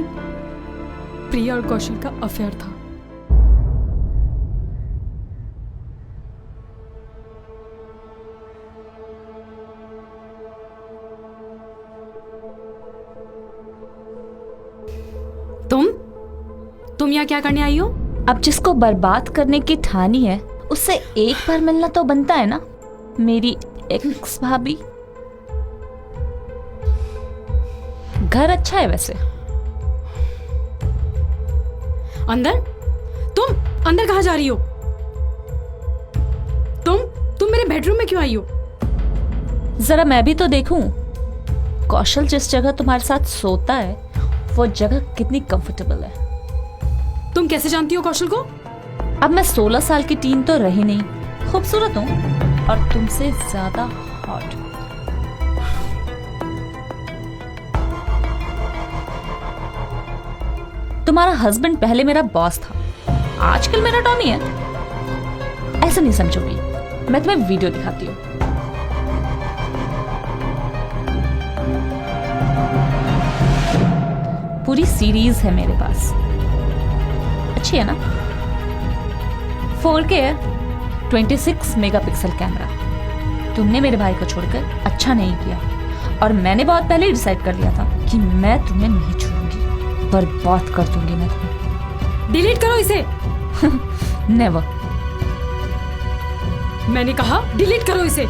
प्रिया और कौशल का अफेयर था। तुम यहाँ क्या करने आई हो? अब जिसको बर्बाद करने की ठानी है उससे एक बार मिलना तो बनता है ना, मेरी एक्स भाभी। घर अच्छा है वैसे। अंदर? तुम अंदर कहाँ जा रही हो? तुम मेरे बेडरूम में क्यों आई हो? जरा मैं भी तो देखूं कौशल जिस जगह तुम्हारे साथ सोता है वो जगह कितनी कंफर्टेबल है। तुम कैसे जानती हो कौशल को? अब मैं 16 साल की टीन तो रही नहीं, खूबसूरत हूं और तुमसे ज्यादा हॉट। तुम्हारा हस्बैंड पहले मेरा बॉस था, आजकल मेरा टॉमी है। ऐसा नहीं समझोगी, मैं तुम्हें वीडियो दिखाती हूँ। पूरी सीरीज है मेरे पास, अच्छी है ना? 4K है, 26 मेगापिक्सल कैमरा। तुमने मेरे भाई को छोड़कर अच्छा नहीं किया और मैंने बहुत पहले ही डिसाइड कर लिया था कि मैं तुम्हें नहीं छोड़ूंगी, बर्बाद कर दूंगी मैं तुम्हें। डिलीट करो इसे। नेवर। मैंने कहा डिलीट करो इसे।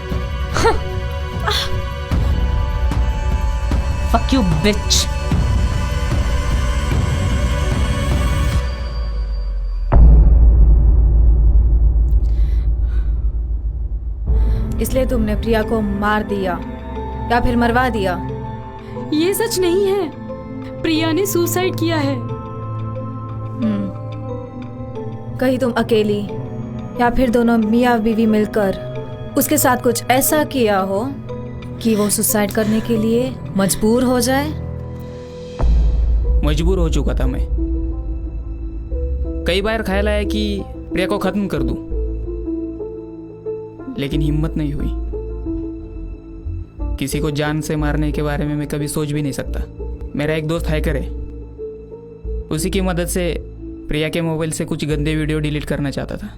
फक यू बिच। इसलिए तुमने प्रिया को मार दिया या फिर मरवा दिया? ये सच नहीं है, प्रिया ने सुसाइड किया है। कहीं तुम अकेली या फिर दोनों मियाँ बीवी मिलकर उसके साथ कुछ ऐसा किया हो कि वो सुसाइड करने के लिए मजबूर हो जाए? मजबूर हो चुका था मैं। कई बार ख्याल आया कि प्रिया को खत्म कर दूं, लेकिन हिम्मत नहीं हुई। किसी को जान से मारने के बारे में मैं कभी सोच भी नहीं सकता। मेरा एक दोस्त हैकर है, उसी की मदद से प्रिया के मोबाइल से कुछ गंदे वीडियो डिलीट करना चाहता था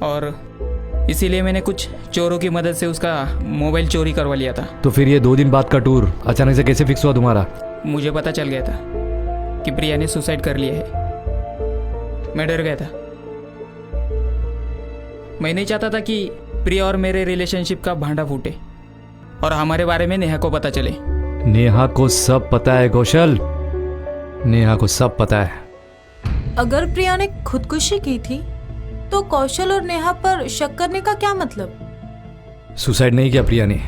और इसीलिए मैंने कुछ चोरों की मदद से उसका मोबाइल चोरी करवा लिया था। तो फिर ये 2 दिन बाद का टूर अचानक से कैसे फिक्स हुआ तुम्हारा? मुझे पता चल गया था कि प्रिया ने सुसाइड कर लिया है। मैं डर गया था। मैं नहीं चाहता था कि प्रिया और मेरे रिलेशनशिप का भांडा फूटे और हमारे बारे में नेहा को पता चले। नेहा को सब पता है कौशल, नेहा को सब पता है। अगर प्रिया ने खुदकुशी की थी तो कौशल और नेहा पर शक करने का क्या मतलब? सुसाइड नहीं किया प्रिया ने,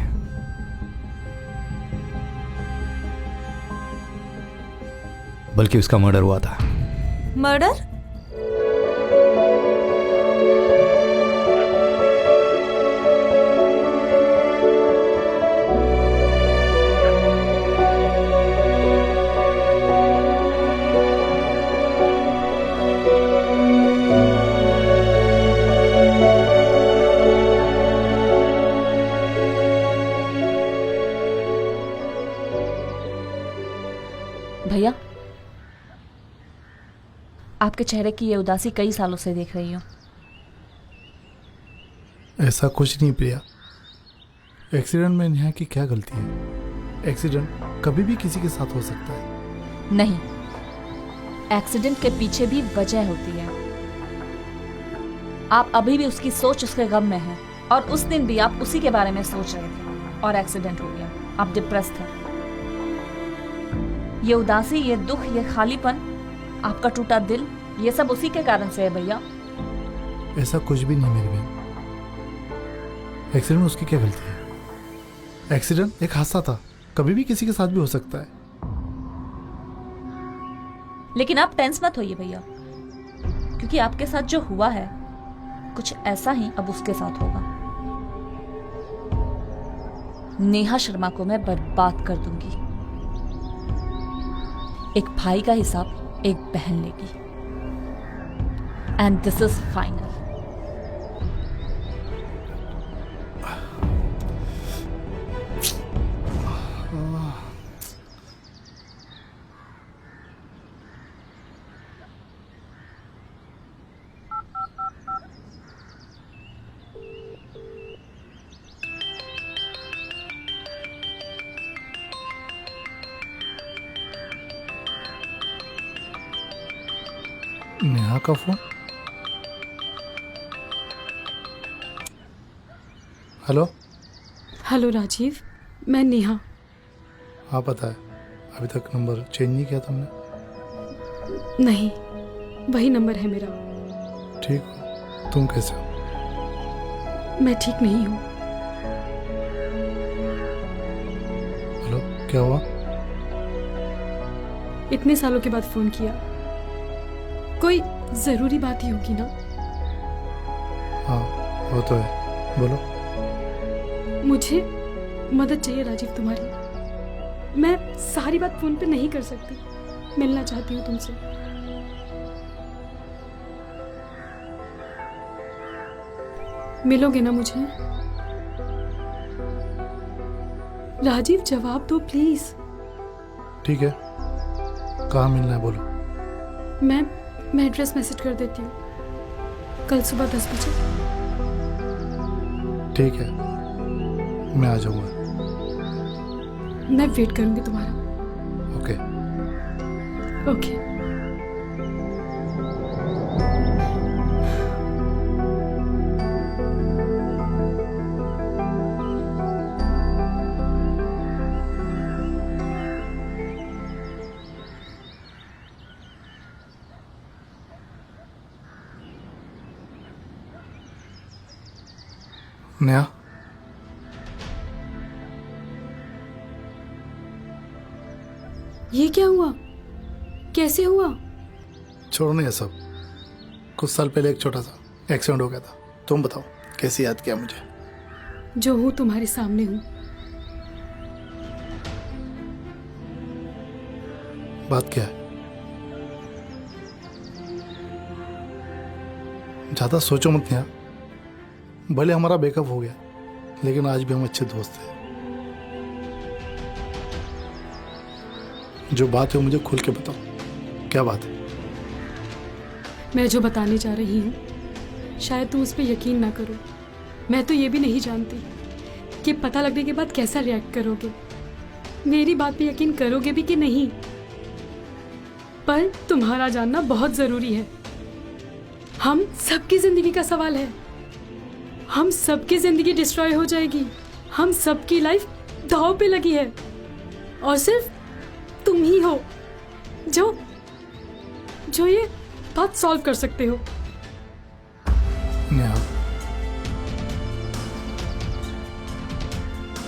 बल्कि उसका मर्डर हुआ था। मर्डर? भैया, आपके चेहरे की ये उदासी कई सालों से देख रही हूँ। ऐसा कुछ नहीं प्रिया, एक्सीडेंट में नेहा की क्या गलती है? एक्सीडेंट कभी भी किसी के साथ हो सकता है। नहीं, एक्सीडेंट के पीछे भी वजह होती है। आप अभी भी उसकी सोच उसके गम में है और उस दिन भी आप उसी के बारे में सोच रहे थे और एक्सीडेंट हो गया। आप डिप्रेस्ड थे। ये उदासी, ये दुख, ये खालीपन, आपका टूटा दिल, ये सब उसी के कारण से है भैया। ऐसा कुछ भी नहीं मेरी बहन, एक्सीडेंट में उसकी क्या गलती है? एक्सीडेंट एक हादसा था, कभी भी किसी के साथ भी हो सकता है। लेकिन आप टेंस मत होइए भैया, क्योंकि आपके साथ जो हुआ है कुछ ऐसा ही अब उसके साथ होगा। नेहा शर्मा को मैं बर्बाद कर दूंगी। एक भाई का हिसाब एक बहन लेगी। And this is final. Neha का फोन। हेलो। हेलो राजीव, मैं नेहा। हाँ पता है, अभी तक नंबर चेंज नहीं किया तुमने। नहीं, वही नंबर है मेरा। ठीक हो? तुम कैसे हो? मैं ठीक नहीं हूँ। हेलो, क्या हुआ? इतने सालों के बाद फोन किया, कोई जरूरी बात ही होगी ना? हाँ वो तो है, बोलो। मुझे मदद चाहिए राजीव तुम्हारी। मैं सारी बात फोन पे नहीं कर सकती, मिलना चाहती हूँ तुमसे। मिलोगे ना मुझे? राजीव जवाब दो प्लीज। ठीक है, कहाँ मिलना है बोलो। मैं एड्रेस मैसेज कर देती हूँ, कल सुबह 10 बजे। ठीक है, मैं आ जाऊँगा। मैं वेट करूंगी तुम्हारा। ओके। ओके। नेहा, ये क्या हुआ? कैसे हुआ? छोड़ो नहीं ये सब। कुछ साल पहले एक छोटा सा एक्सीडेंट हो गया था। तुम बताओ कैसे याद किया मुझे? जो हूं तुम्हारे सामने हूं। बात क्या है? ज्यादा सोचो मत नेहा। भले हमारा ब्रेकअप हो गया, लेकिन आज भी हम अच्छे दोस्त हैं। जो बात है मुझे खुल के बताओ, क्या बात है? मैं जो बताने जा रही हूँ शायद तुम उस पर यकीन ना करो। मैं तो ये भी नहीं जानती कि पता लगने के बाद कैसा रिएक्ट करोगे, मेरी बात पे यकीन करोगे भी कि नहीं। पर तुम्हारा जानना बहुत जरूरी है। हम सबकी जिंदगी का सवाल है। हम सबकी जिंदगी डिस्ट्रॉय हो जाएगी। हम सबकी लाइफ दांव पे लगी है और सिर्फ तुम ही हो जो ये बात सॉल्व कर सकते हो। नेहा,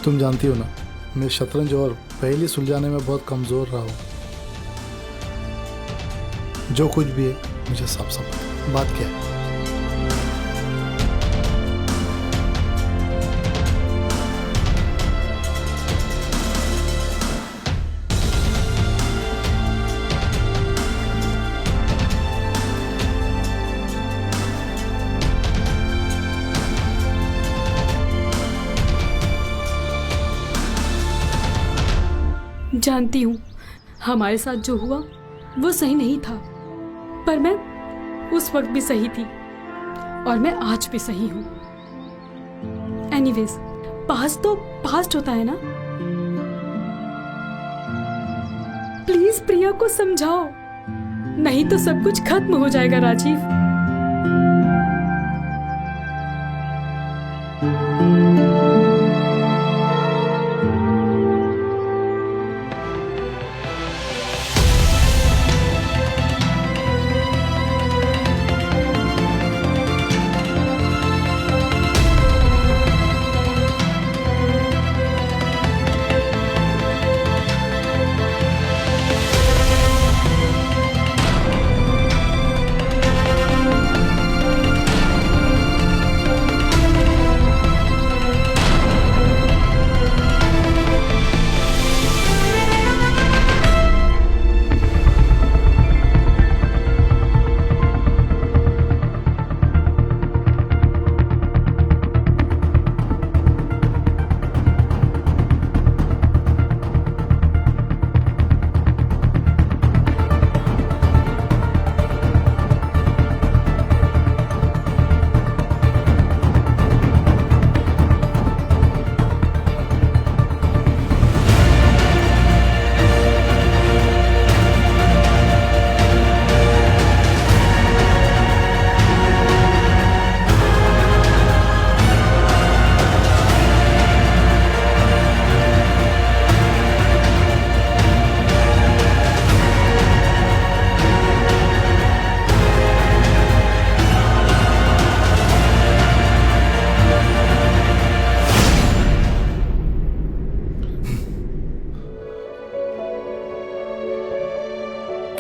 तुम जानती हो ना, मैं शतरंज और पहेली सुलझाने में बहुत कमजोर रहा हूँ। जो कुछ भी है मुझे साफ साफ बताओ, बात क्या है? जानती हूँ हमारे साथ जो हुआ वो सही नहीं था, पर मैं उस वक्त भी सही थी और मैं आज भी सही हूँ। एनीवेज, पास्ट तो पास्ट होता है ना। प्लीज प्रिया को समझाओ, नहीं तो सब कुछ खत्म हो जाएगा राजीव।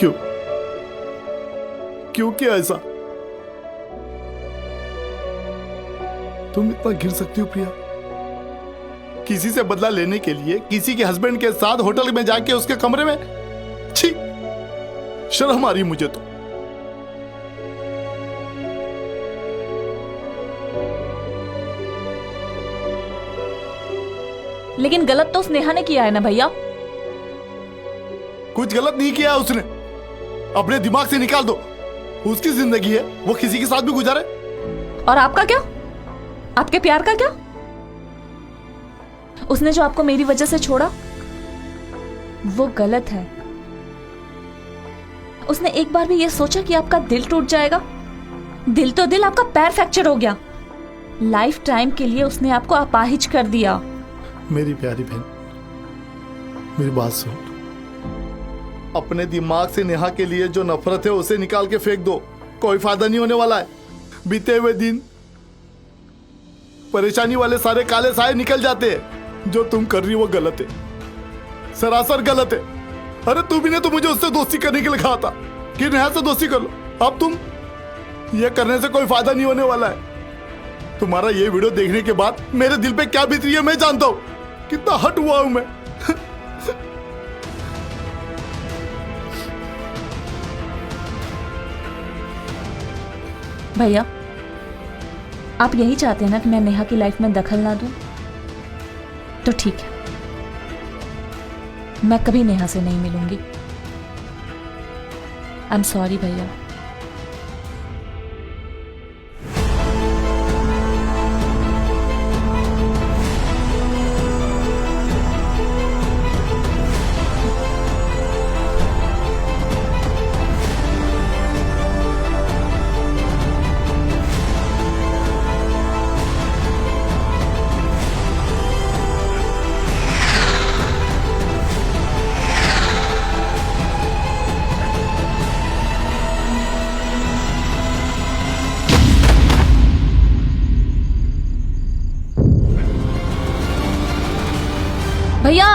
क्यों क्यों किया ऐसा? तुम इतना गिर सकती हो प्रिया? किसी से बदला लेने के लिए किसी के हस्बैंड के साथ होटल में जाके उसके कमरे में? छी, शर्म आ रही मुझे तो। लेकिन गलत तो स्नेहा ने किया है ना भैया। कुछ गलत नहीं किया उसने, अपने दिमाग से निकाल दो। उसकी जिंदगी है, वो किसी के साथ भी गुजारे। और आपका क्या? आपके प्यार का क्या? उसने जो आपको मेरी वजह से छोड़ा वो गलत है। उसने एक बार भी ये सोचा कि आपका दिल टूट जाएगा? दिल तो दिल, आपका पैर फ्रैक्चर हो गया। लाइफ टाइम के लिए उसने आपको अपाहिज कर दिया। मेरी प्यारी बहन, मेरी बात सुन। अपने दिमाग से नेहा के लिए जो नफरत है उसे निकाल के फेंक दो, कोई फायदा नहीं होने वाला है। बीते हुए दिन परेशानी वाले सारे काले साए निकल जाते हैं। जो तुम कर रही हो वो गलत है, सरासर गलत है। अरे तू भी ने तो मुझे उससे दोस्ती करने के लिए कहा था कि नेहा से दोस्ती कर लो। अब तुम ये करने से कोई फायदा नहीं होने वाला है। तुम्हारा ये वीडियो देखने के बाद मेरे दिल पे क्या बीत रही है मैं जानता हूं। कितना हट हुआ हूं मैं। भैया, आप यही चाहते हैं ना कि मैं नेहा की लाइफ में दखल ना दूं? तो ठीक है, मैं कभी नेहा से नहीं मिलूंगी। आई एम सॉरी भैया। भैया,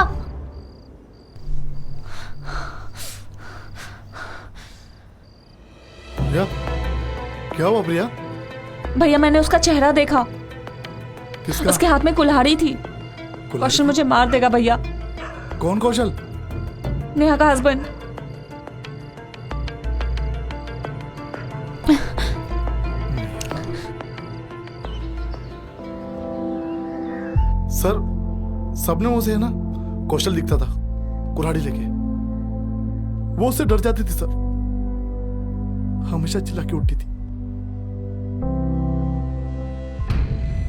प्रिया, क्या हुआ प्रिया? भैया मैंने उसका चेहरा देखा। किसका? उसके हाथ में कुल्हाड़ी थी। कौशल मुझे मार देगा भैया। कौन कौशल? नेहा का हस्बैंड। सर, सपने से है ना कौशल दिखता था कुल्हाड़ी लेके। वो उससे डर जाती थी सर, हमेशा चिल्ला के उठती थी।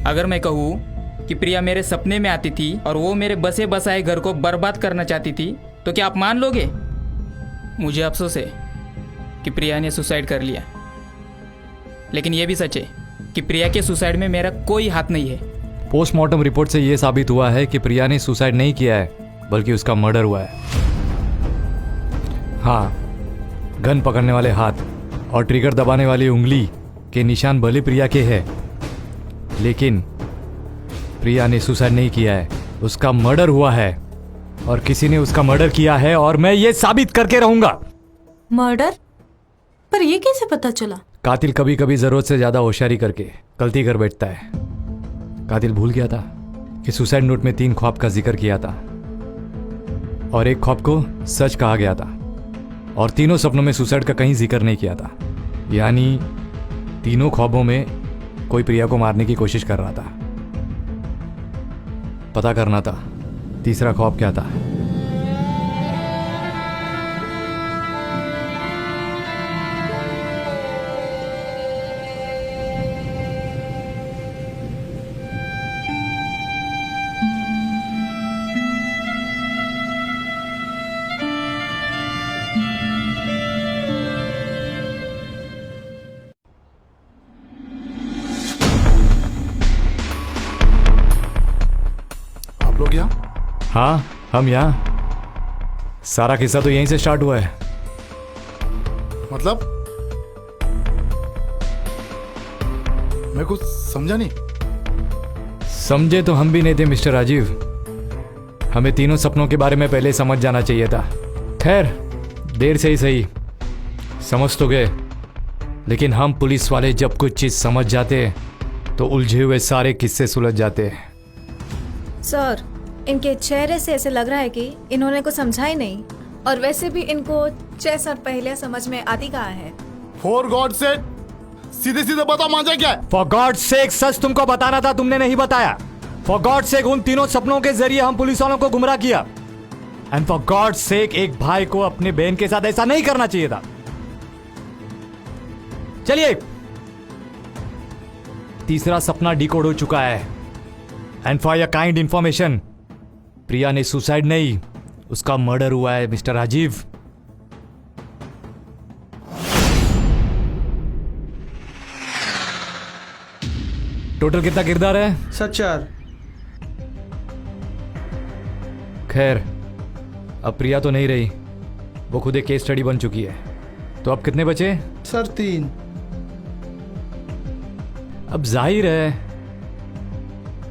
अगर मैं कहूँ कि प्रिया मेरे सपने में आती थी और वो मेरे बसे बसाए घर को बर्बाद करना चाहती थी तो क्या आप मान लोगे? मुझे अफसोस है कि प्रिया ने सुसाइड कर लिया, लेकिन यह भी सच है कि प्रिया के सुसाइड में मेरा कोई हाथ नहीं है। पोस्टमार्टम रिपोर्ट से यह साबित हुआ है कि प्रिया ने सुसाइड नहीं किया है, बल्कि उसका मर्डर हुआ है। हाँ, गन पकड़ने वाले हाथ और ट्रिगर दबाने वाली उंगली के निशान भले प्रिया के हैं, लेकिन प्रिया ने सुसाइड नहीं किया है, उसका मर्डर हुआ है और किसी ने उसका मर्डर किया है और मैं ये साबित करके रहूंगा। मर्डर? पर ये कैसे पता चला? कातिल कभी कभी जरूरत से ज्यादा होशियारी करके गलती कर बैठता है। कातिल भूल गया था कि सुसाइड नोट में 3 ख्वाब का जिक्र किया था और एक ख्वाब को सच कहा गया था और तीनों सपनों में सुसाइड का कहीं जिक्र नहीं किया था। यानी तीनों ख्वाबों में कोई प्रिया को मारने की कोशिश कर रहा था। पता करना था तीसरा ख्वाब क्या था। लोग यहाँ? हाँ, हम यहाँ। सारा किस्सा तो यहीं से स्टार्ट हुआ है। मतलब मैं कुछ समझा नहीं। समझे तो हम भी नहीं थे मिस्टर राजीव। हमें तीनों सपनों के बारे में पहले समझ जाना चाहिए था। खैर, देर से ही सही, समझ तो गए, लेकिन हम पुलिस वाले जब कुछ चीज समझ जाते तो उलझे हुए सारे किस्से सुलझ जाते। सर, इनके चेहरे से ऐसे लग रहा है कि इन्होंने कुछ समझा ही नहीं, और वैसे भी इनको 6 साल पहले समझ में आती कहाँ है। फॉर गॉड से सीधे सीधे बताओ मांझा क्या है? फॉर गॉड सेक सच तुमको बताना था, तुमने नहीं बताया। फॉर गॉड सेक उन तीनों सपनों के जरिए हम पुलिस वालों को गुमराह किया। एंड फॉर गॉड सेक एक भाई को अपने बहन के साथ ऐसा नहीं करना चाहिए था। चलिए, तीसरा सपना डिकोड हो चुका है। And for your kind information, Priya ने सुसाइड नहीं, उसका मर्डर हुआ है मिस्टर राजीव। टोटल कितना किरदार है? सर 4। खैर, अब प्रिया तो नहीं रही, वो खुद एक केस स्टडी बन चुकी है। तो अब कितने बचे? सर 3। अब जाहिर है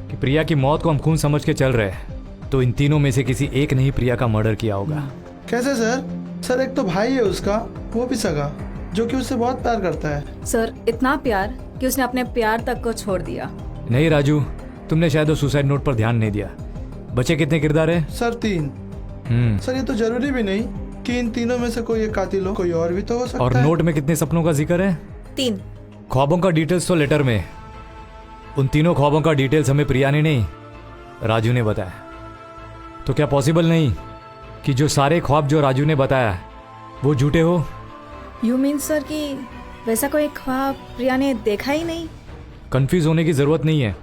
कि प्रिया की मौत को हम खून समझ के चल रहे हैं, तो इन तीनों में से किसी एक ने ही प्रिया का मर्डर किया होगा। कैसे सर? सर एक तो भाई है उसका, वो भी सगा, जो कि उससे बहुत प्यार करता है। सर, इतना प्यार कि उसने अपने प्यार तक को छोड़ दिया। नहीं राजू, तुमने शायद वो सुसाइड नोट पर ध्यान नहीं दिया। बचे कितने किरदार है? सर 3। सर ये तो जरूरी भी नहीं कि इन तीनों में से कोई एक कातिल हो, कोई और भी तो हो सकता और है। नोट में कितने सपनों का जिक्र है? 3। ख्वाबों का डिटेल्स तो लेटर में। उन तीनों ख्वाबों का डिटेल्स हमें प्रिया ने नहीं, राजू ने बताया। तो क्या पॉसिबल नहीं कि जो सारे ख्वाब जो राजू ने बताया वो झूठे हो? यू मीन सर कि वैसा कोई ख्वाब प्रिया ने देखा ही नहीं? कंफ्यूज होने की जरूरत नहीं है।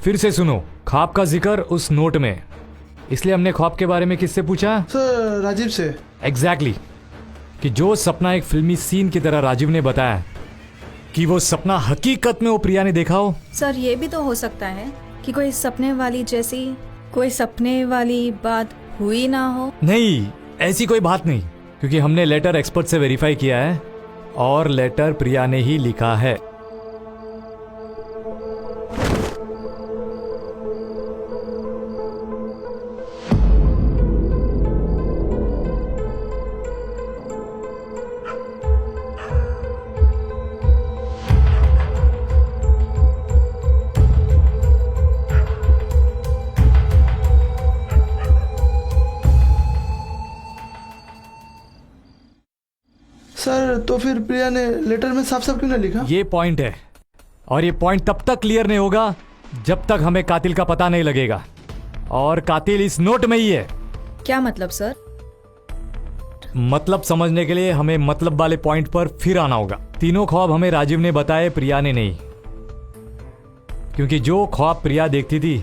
फिर से सुनो, ख्वाब का जिक्र उस नोट में, इसलिए हमने ख्वाब के बारे में किससे पूछा? सर राजीव से। एग्जैक्टली कि जो सपना एक फिल्मी सीन की तरह राजीव ने बताया, कि वो सपना हकीकत में वो प्रिया ने देखा हो। सर, ये भी तो हो सकता है कि कोई सपने वाली बात हुई ना हो। नहीं, ऐसी कोई बात नहीं, क्योंकि हमने लेटर एक्सपर्ट से वेरीफाई किया है और लेटर प्रिया ने ही लिखा है। सर तो फिर प्रिया ने लेटर में साफ साफ क्यों नहीं लिखा? ये पॉइंट है, और ये पॉइंट तब तक क्लियर नहीं होगा जब तक हमें कातिल का पता नहीं लगेगा, और कातिल इस नोट में ही है। क्या मतलब सर? मतलब समझने के लिए हमें मतलब वाले पॉइंट पर फिर आना होगा। तीनों ख्वाब हमें राजीव ने बताए, प्रिया ने नहीं, क्योंकि जो ख्वाब प्रिया देखती थी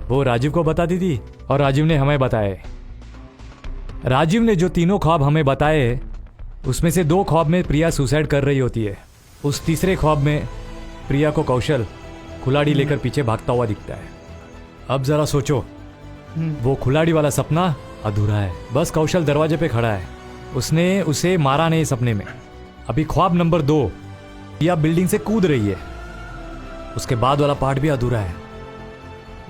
वो राजीव को बताती थी और राजीव ने हमें बताए। राजीव ने जो तीनों ख्वाब हमें बताए उसमें से 2 ख्वाब में प्रिया सुसाइड कर रही होती है। उस तीसरे ख्वाब में प्रिया को कौशल खुलाड़ी लेकर पीछे भागता हुआ दिखता है। अब जरा सोचो, वो खुलाड़ी वाला सपना अधूरा है, बस कौशल दरवाजे पे खड़ा है, उसने उसे मारा नहीं सपने में। अभी ख्वाब नंबर 2, प्रिया बिल्डिंग से कूद रही है, उसके बाद वाला पार्ट भी अधूरा है।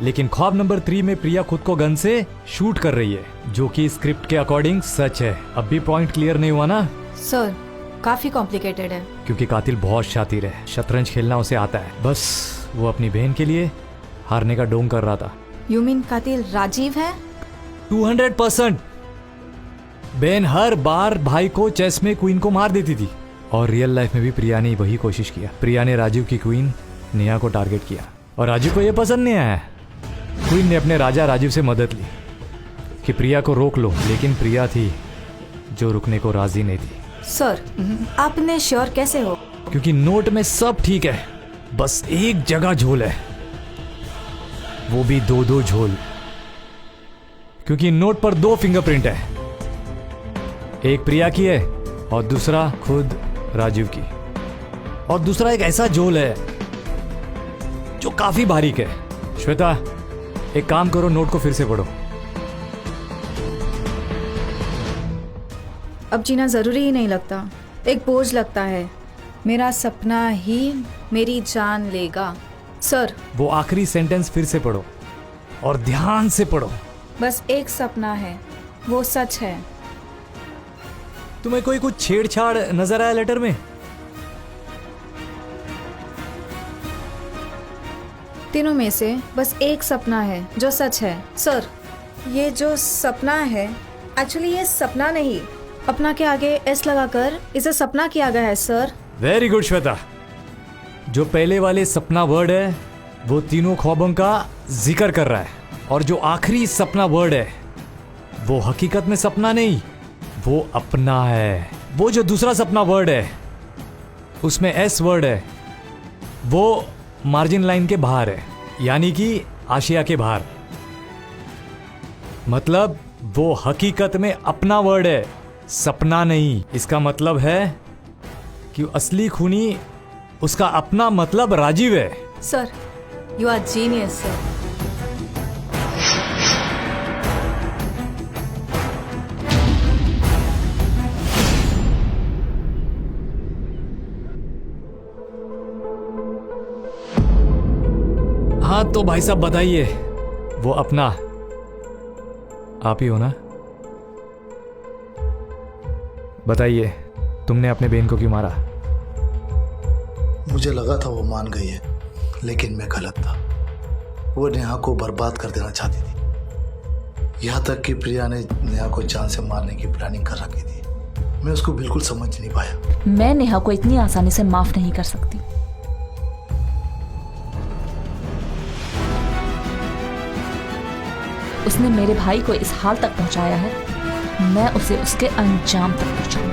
लेकिन ख्वाब नंबर 3 में प्रिया खुद को गन से शूट कर रही है, जो कि स्क्रिप्ट के अकॉर्डिंग सच है। अब भी पॉइंट क्लियर नहीं हुआ ना? सर, काफी कॉम्प्लिकेटेड है। क्योंकि कातिल बहुत शातिर है, शतरंज खेलना उसे आता है, बस वो अपनी बहन के लिए हारने का डोंग कर रहा था। यू मीन कातिल राजीव है? 200%। बहन हर बार भाई को चेस में क्वीन को मार देती थी, और रियल लाइफ में भी प्रिया ने वही कोशिश किया। प्रिया ने राजीव की क्वीन नेहा को टारगेट किया, और राजीव को यह पसंद नहीं आया। क्वीन ने अपने राजा राजीव से मदद ली कि प्रिया को रोक लो, लेकिन प्रिया थी जो रुकने को राजी नहीं थी। सर, आपने श्योर कैसे हो? क्योंकि नोट में सब ठीक है, बस एक जगह झोल है, वो भी 2-2 झोल। क्योंकि नोट पर 2 फिंगरप्रिंट है, एक प्रिया की है और दूसरा खुद राजीव की, और दूसरा एक ऐसा झोल है जो काफी बारीक है। श्वेता, एक काम करो, नोट को फिर से पढ़ो। अब जीना जरूरी ही नहीं लगता, एक बोझ लगता है। मेरा सपना ही मेरी जान लेगा। सर, वो आखिरी सेंटेंस फिर से पढ़ो और ध्यान से पढ़ो। बस एक सपना है, वो सच है। तुम्हें कोई कुछ छेड़छाड़ नजर आया लेटर में? तीनों में से बस एक सपना है जो सच है सर। ये जो सपना है एक्चुअली ये सपना नहीं, अपना के आगे एस लगाकर इसे सपना किया गया है सर। Very good Shweta. जो पहले वाले सपना वर्ड है वो तीनों ख्वाबों का जिक्र कर रहा है, और जो आखिरी सपना वर्ड है वो हकीकत में सपना नहीं, वो अपना है। वो जो दूसरा सपना वर्ड है उसमें एस वर्ड है, वो मार्जिन लाइन के बाहर है, यानी कि आशिया के बाहर। मतलब वो हकीकत में अपना वर्ड है, सपना नहीं। इसका मतलब है कि असली खूनी उसका अपना मतलब राजीव है। Sir you are genius sir. हाँ तो भाई साहब बताइए, वो अपना आप ही हो ना? बताइए तुमने अपने बहन को क्यों मारा? मुझे लगा था वो मान गई है, लेकिन मैं गलत था। वो नेहा को बर्बाद कर देना चाहती थी। यहाँ तक कि प्रिया ने नेहा को जान से मारने की प्लानिंग कर रखी थी। मैं उसको बिल्कुल समझ नहीं पाया। मैं नेहा को इतनी आसानी से माफ नहीं कर सकती। उसने मेरे भाई को इस हाल तक पहुंचाया है, मैं उसे उसके अंजाम तक पहुंचाऊंगी।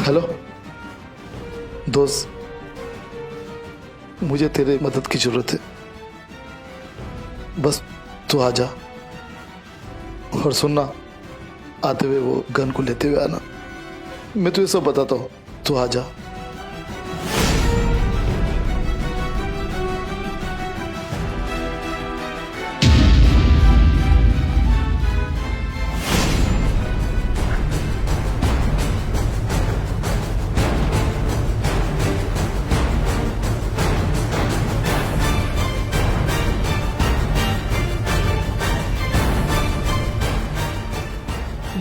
हेलो दोस्त, मुझे तेरे मदद की जरूरत है। बस तू आ जा, और सुनना, आते हुए वो गन को लेते हुए आना। मैं तुझे सब बताता हूँ, तू आ जा।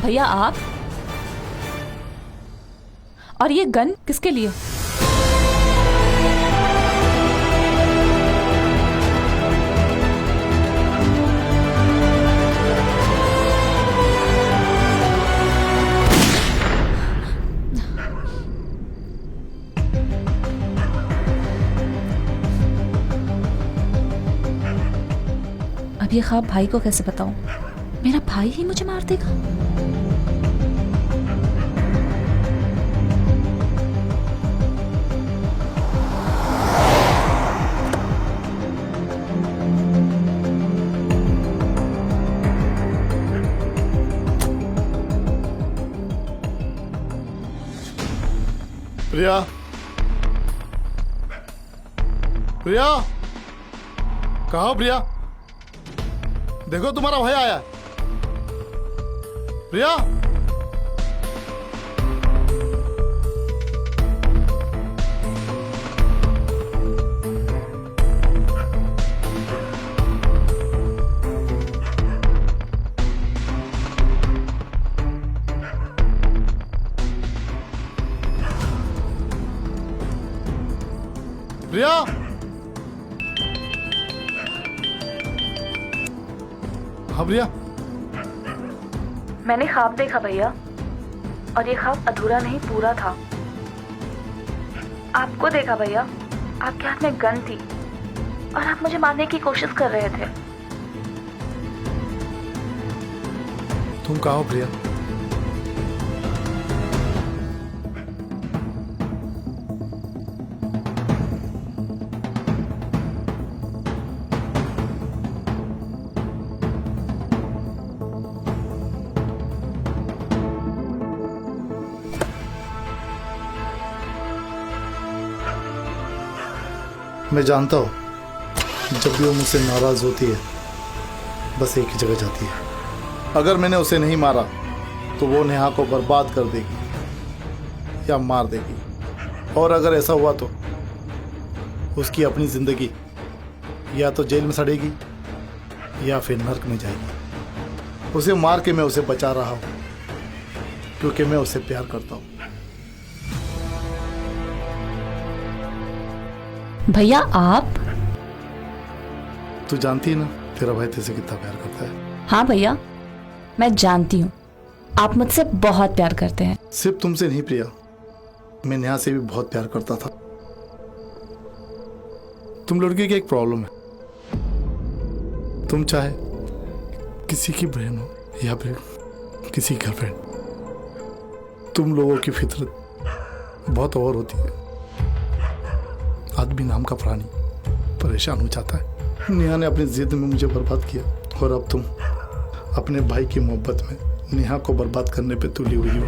भैया आप, और ये गन किसके लिए? अब ये ख्वाब भाई को कैसे बताऊं? मेरा भाई ही मुझे मार देगा। प्रिया, प्रिया, कहाँ हो प्रिया? देखो तुम्हारा भाई आया है। प्रिया, प्रिया, हाँ प्रिया, मैंने ख्वाब देखा भैया, और ये ख्वाब अधूरा नहीं पूरा था। आपको देखा भैया, आपके हाथ में गन थी और आप मुझे मारने की कोशिश कर रहे थे। तुम कहाँ हो प्रिया? मैं जानता हूँ जब भी वो मुझसे नाराज होती है बस एक ही जगह जाती है। अगर मैंने उसे नहीं मारा तो वो नेहा को बर्बाद कर देगी या मार देगी, और अगर ऐसा हुआ तो उसकी अपनी जिंदगी या तो जेल में सड़ेगी या फिर नर्क में जाएगी। उसे मार के मैं उसे बचा रहा हूँ क्योंकि मैं उसे प्यार करता हूँ। भैया आप? तू जानती है ना तेरा भाई तुझसे कितना प्यार करता है। हाँ भैया, मैं जानती हूँ आप मुझसे बहुत प्यार करते हैं। सिर्फ तुमसे नहीं प्रिया, मैं नेहा से भी बहुत प्यार करता था। तुम लड़की की एक प्रॉब्लम है, तुम चाहे किसी की बहन हो या फिर किसी की गर्लफ्रेंड, तुम लोगों की फितरत बहुत और होती है। आदमी नाम का प्राणी परेशान हो जाता है। नेहा ने अपनी जिद में मुझे बर्बाद किया और अब तुम अपने भाई की मोहब्बत में नेहा को बर्बाद करने पे तुली हुई हो,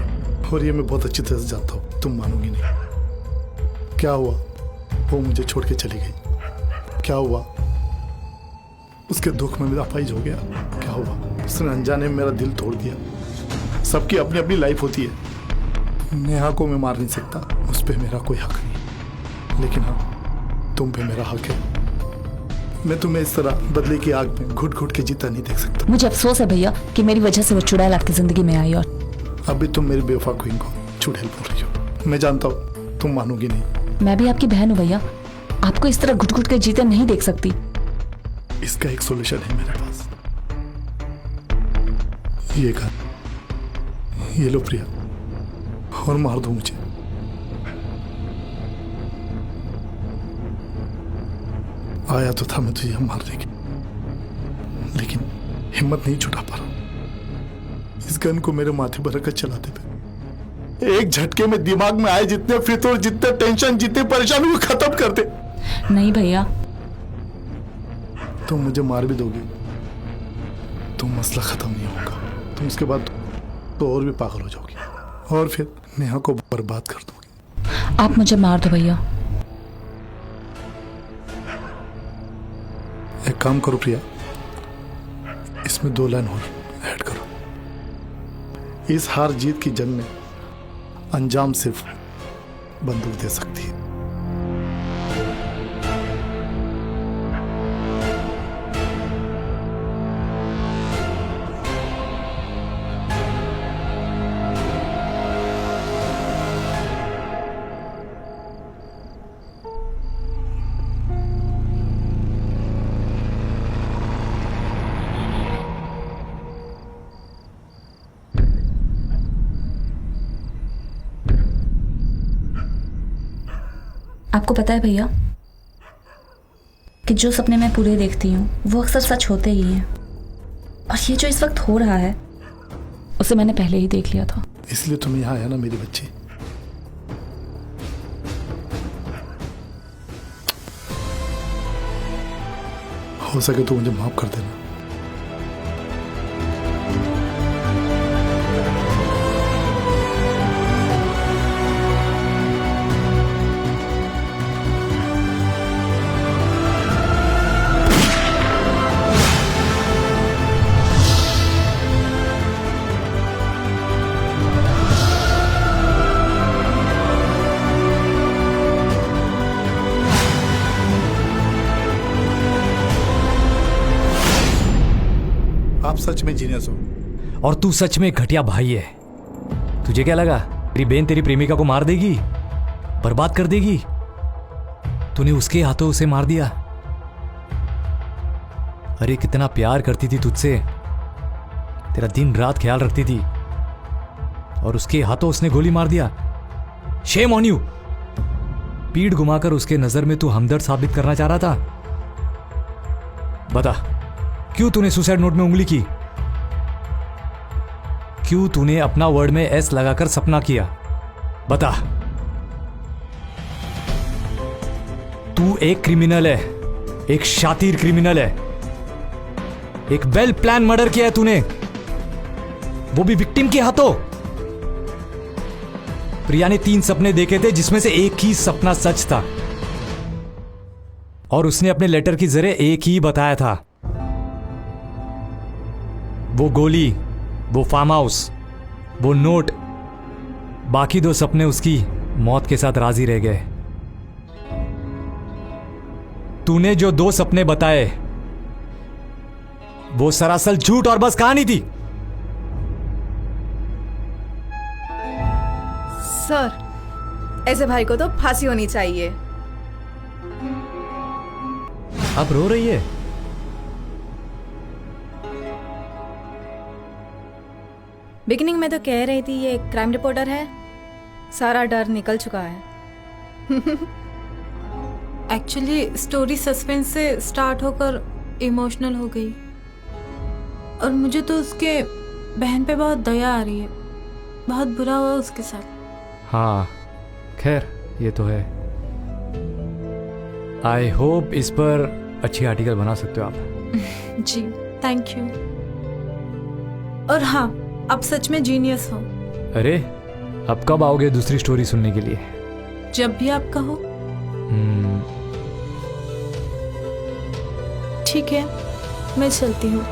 और ये मैं बहुत अच्छी तरह से जानता हूँ। तुम मानोगी नहीं। क्या हुआ? वो मुझे छोड़ के चली गई। क्या हुआ? उसके दुख में मेरा फाइज हो गया। क्या हुआ? उसने अनजाने में मेरा दिल तोड़ दिया। सबकी अपनी अपनी लाइफ होती है। नेहा को मैं मार नहीं सकता, उस पर मेरा कोई हक नहीं, लेकिन हाँ तुम पे मेरा हक है। मैं तुम्हें इस तरह बदले की आग में घुट घुट के जीता नहीं देख सकता। मुझे अफसोस है भैया कि मेरी वजह से वो चुड़ैल आपकी जिंदगी में आई, और अभी तुम मेरी बेवफा क्वीन को चुड़ैल बोल रही हो। मैं जानता हूँ तुम मानोगी नहीं। मैं भी आपकी बहन हूँ भैया, आपको इस तरह घुट घुट के जीते नहीं देख सकती। इसका एक सॉल्यूशन है मेरे पास। ये गन, ये लो प्रिया, और मार दो मुझे। आया तो था मैं तुझे मारने की, लेकिन हिम्मत नहीं जुटा पा रहा। इस गन को मेरे माथे पर रखकर चलाते पे एक झटके में दिमाग में आए जितने फितूर, जितने टेंशन, जितने परेशानी को खत्म कर दे। नहीं भैया, तुम मुझे मार भी दोगे तो मसला खत्म नहीं होगा। तुम उसके बाद तो और भी पागल हो जाओगी और फिर नेहा को बर्बाद कर दोगी। आप मुझे मार दो भैया। एक काम करो प्रिया, इसमें 2 लाइन और ऐड करो। इस हार जीत की जंग में अंजाम सिर्फ बंदूक दे सकती है। आपको पता है भैया कि जो सपने मैं पूरे देखती हूँ वो अक्सर सच होते ही हैं, और ये जो इस वक्त हो रहा है उसे मैंने पहले ही देख लिया था। इसलिए तुम यहाँ है ना मेरी बच्ची। हो सके तो मुझे माफ कर देना। आप सच में जीनियस हो। और तू सच में घटिया भाई है। तुझे क्या लगा तेरी बहन तेरी प्रेमिका को मार देगी, बर्बाद कर देगी? तूने उसके हाथों उसे मार दिया। अरे कितना प्यार करती थी तुझसे, तेरा दिन रात ख्याल रखती थी, और उसके हाथों उसने गोली मार दिया। Shame on you. पीठ घुमाकर उसके नजर में तू हमदर्द साबित करना चाह रहा था। बता, क्यों तूने सुसाइड नोट में उंगली की? क्यों तूने अपना वर्ड में एस लगाकर सपना किया? बता। तू एक क्रिमिनल है, एक शातिर क्रिमिनल है। एक वेल प्लान मर्डर किया है तूने, वो भी विक्टिम के हाथों। प्रिया ने 3 सपने देखे थे, जिसमें से एक ही सपना सच था, और उसने अपने लेटर की जरिए एक ही बताया था। वो गोली, वो फार्म हाउस, वो नोट, बाकी 2 सपने उसकी मौत के साथ राजी रह गए। तूने जो 2 सपने बताए वो सरासर झूठ और बस कहानी थी। सर, ऐसे भाई को तो फांसी होनी चाहिए। अब रो रही है? बिगिनिंग में तो कह रही थी ये क्राइम रिपोर्टर है, सारा डर निकल चुका है। एक्चुअली स्टोरी सस्पेंस से स्टार्ट होकर इमोशनल हो गई, और मुझे तो उसके बहन पे बहुत दया आ रही है। बहुत बुरा हुआ उसके साथ। हाँ, खैर ये तो है। आई होप इस पर अच्छी आर्टिकल बना सकते हो आप। जी, थैंक यू। और हाँ, आप सच में जीनियस हो। अरे, अब कब आओगे दूसरी स्टोरी सुनने के लिए? जब भी आप कहो। ठीक है, मैं चलती हूँ।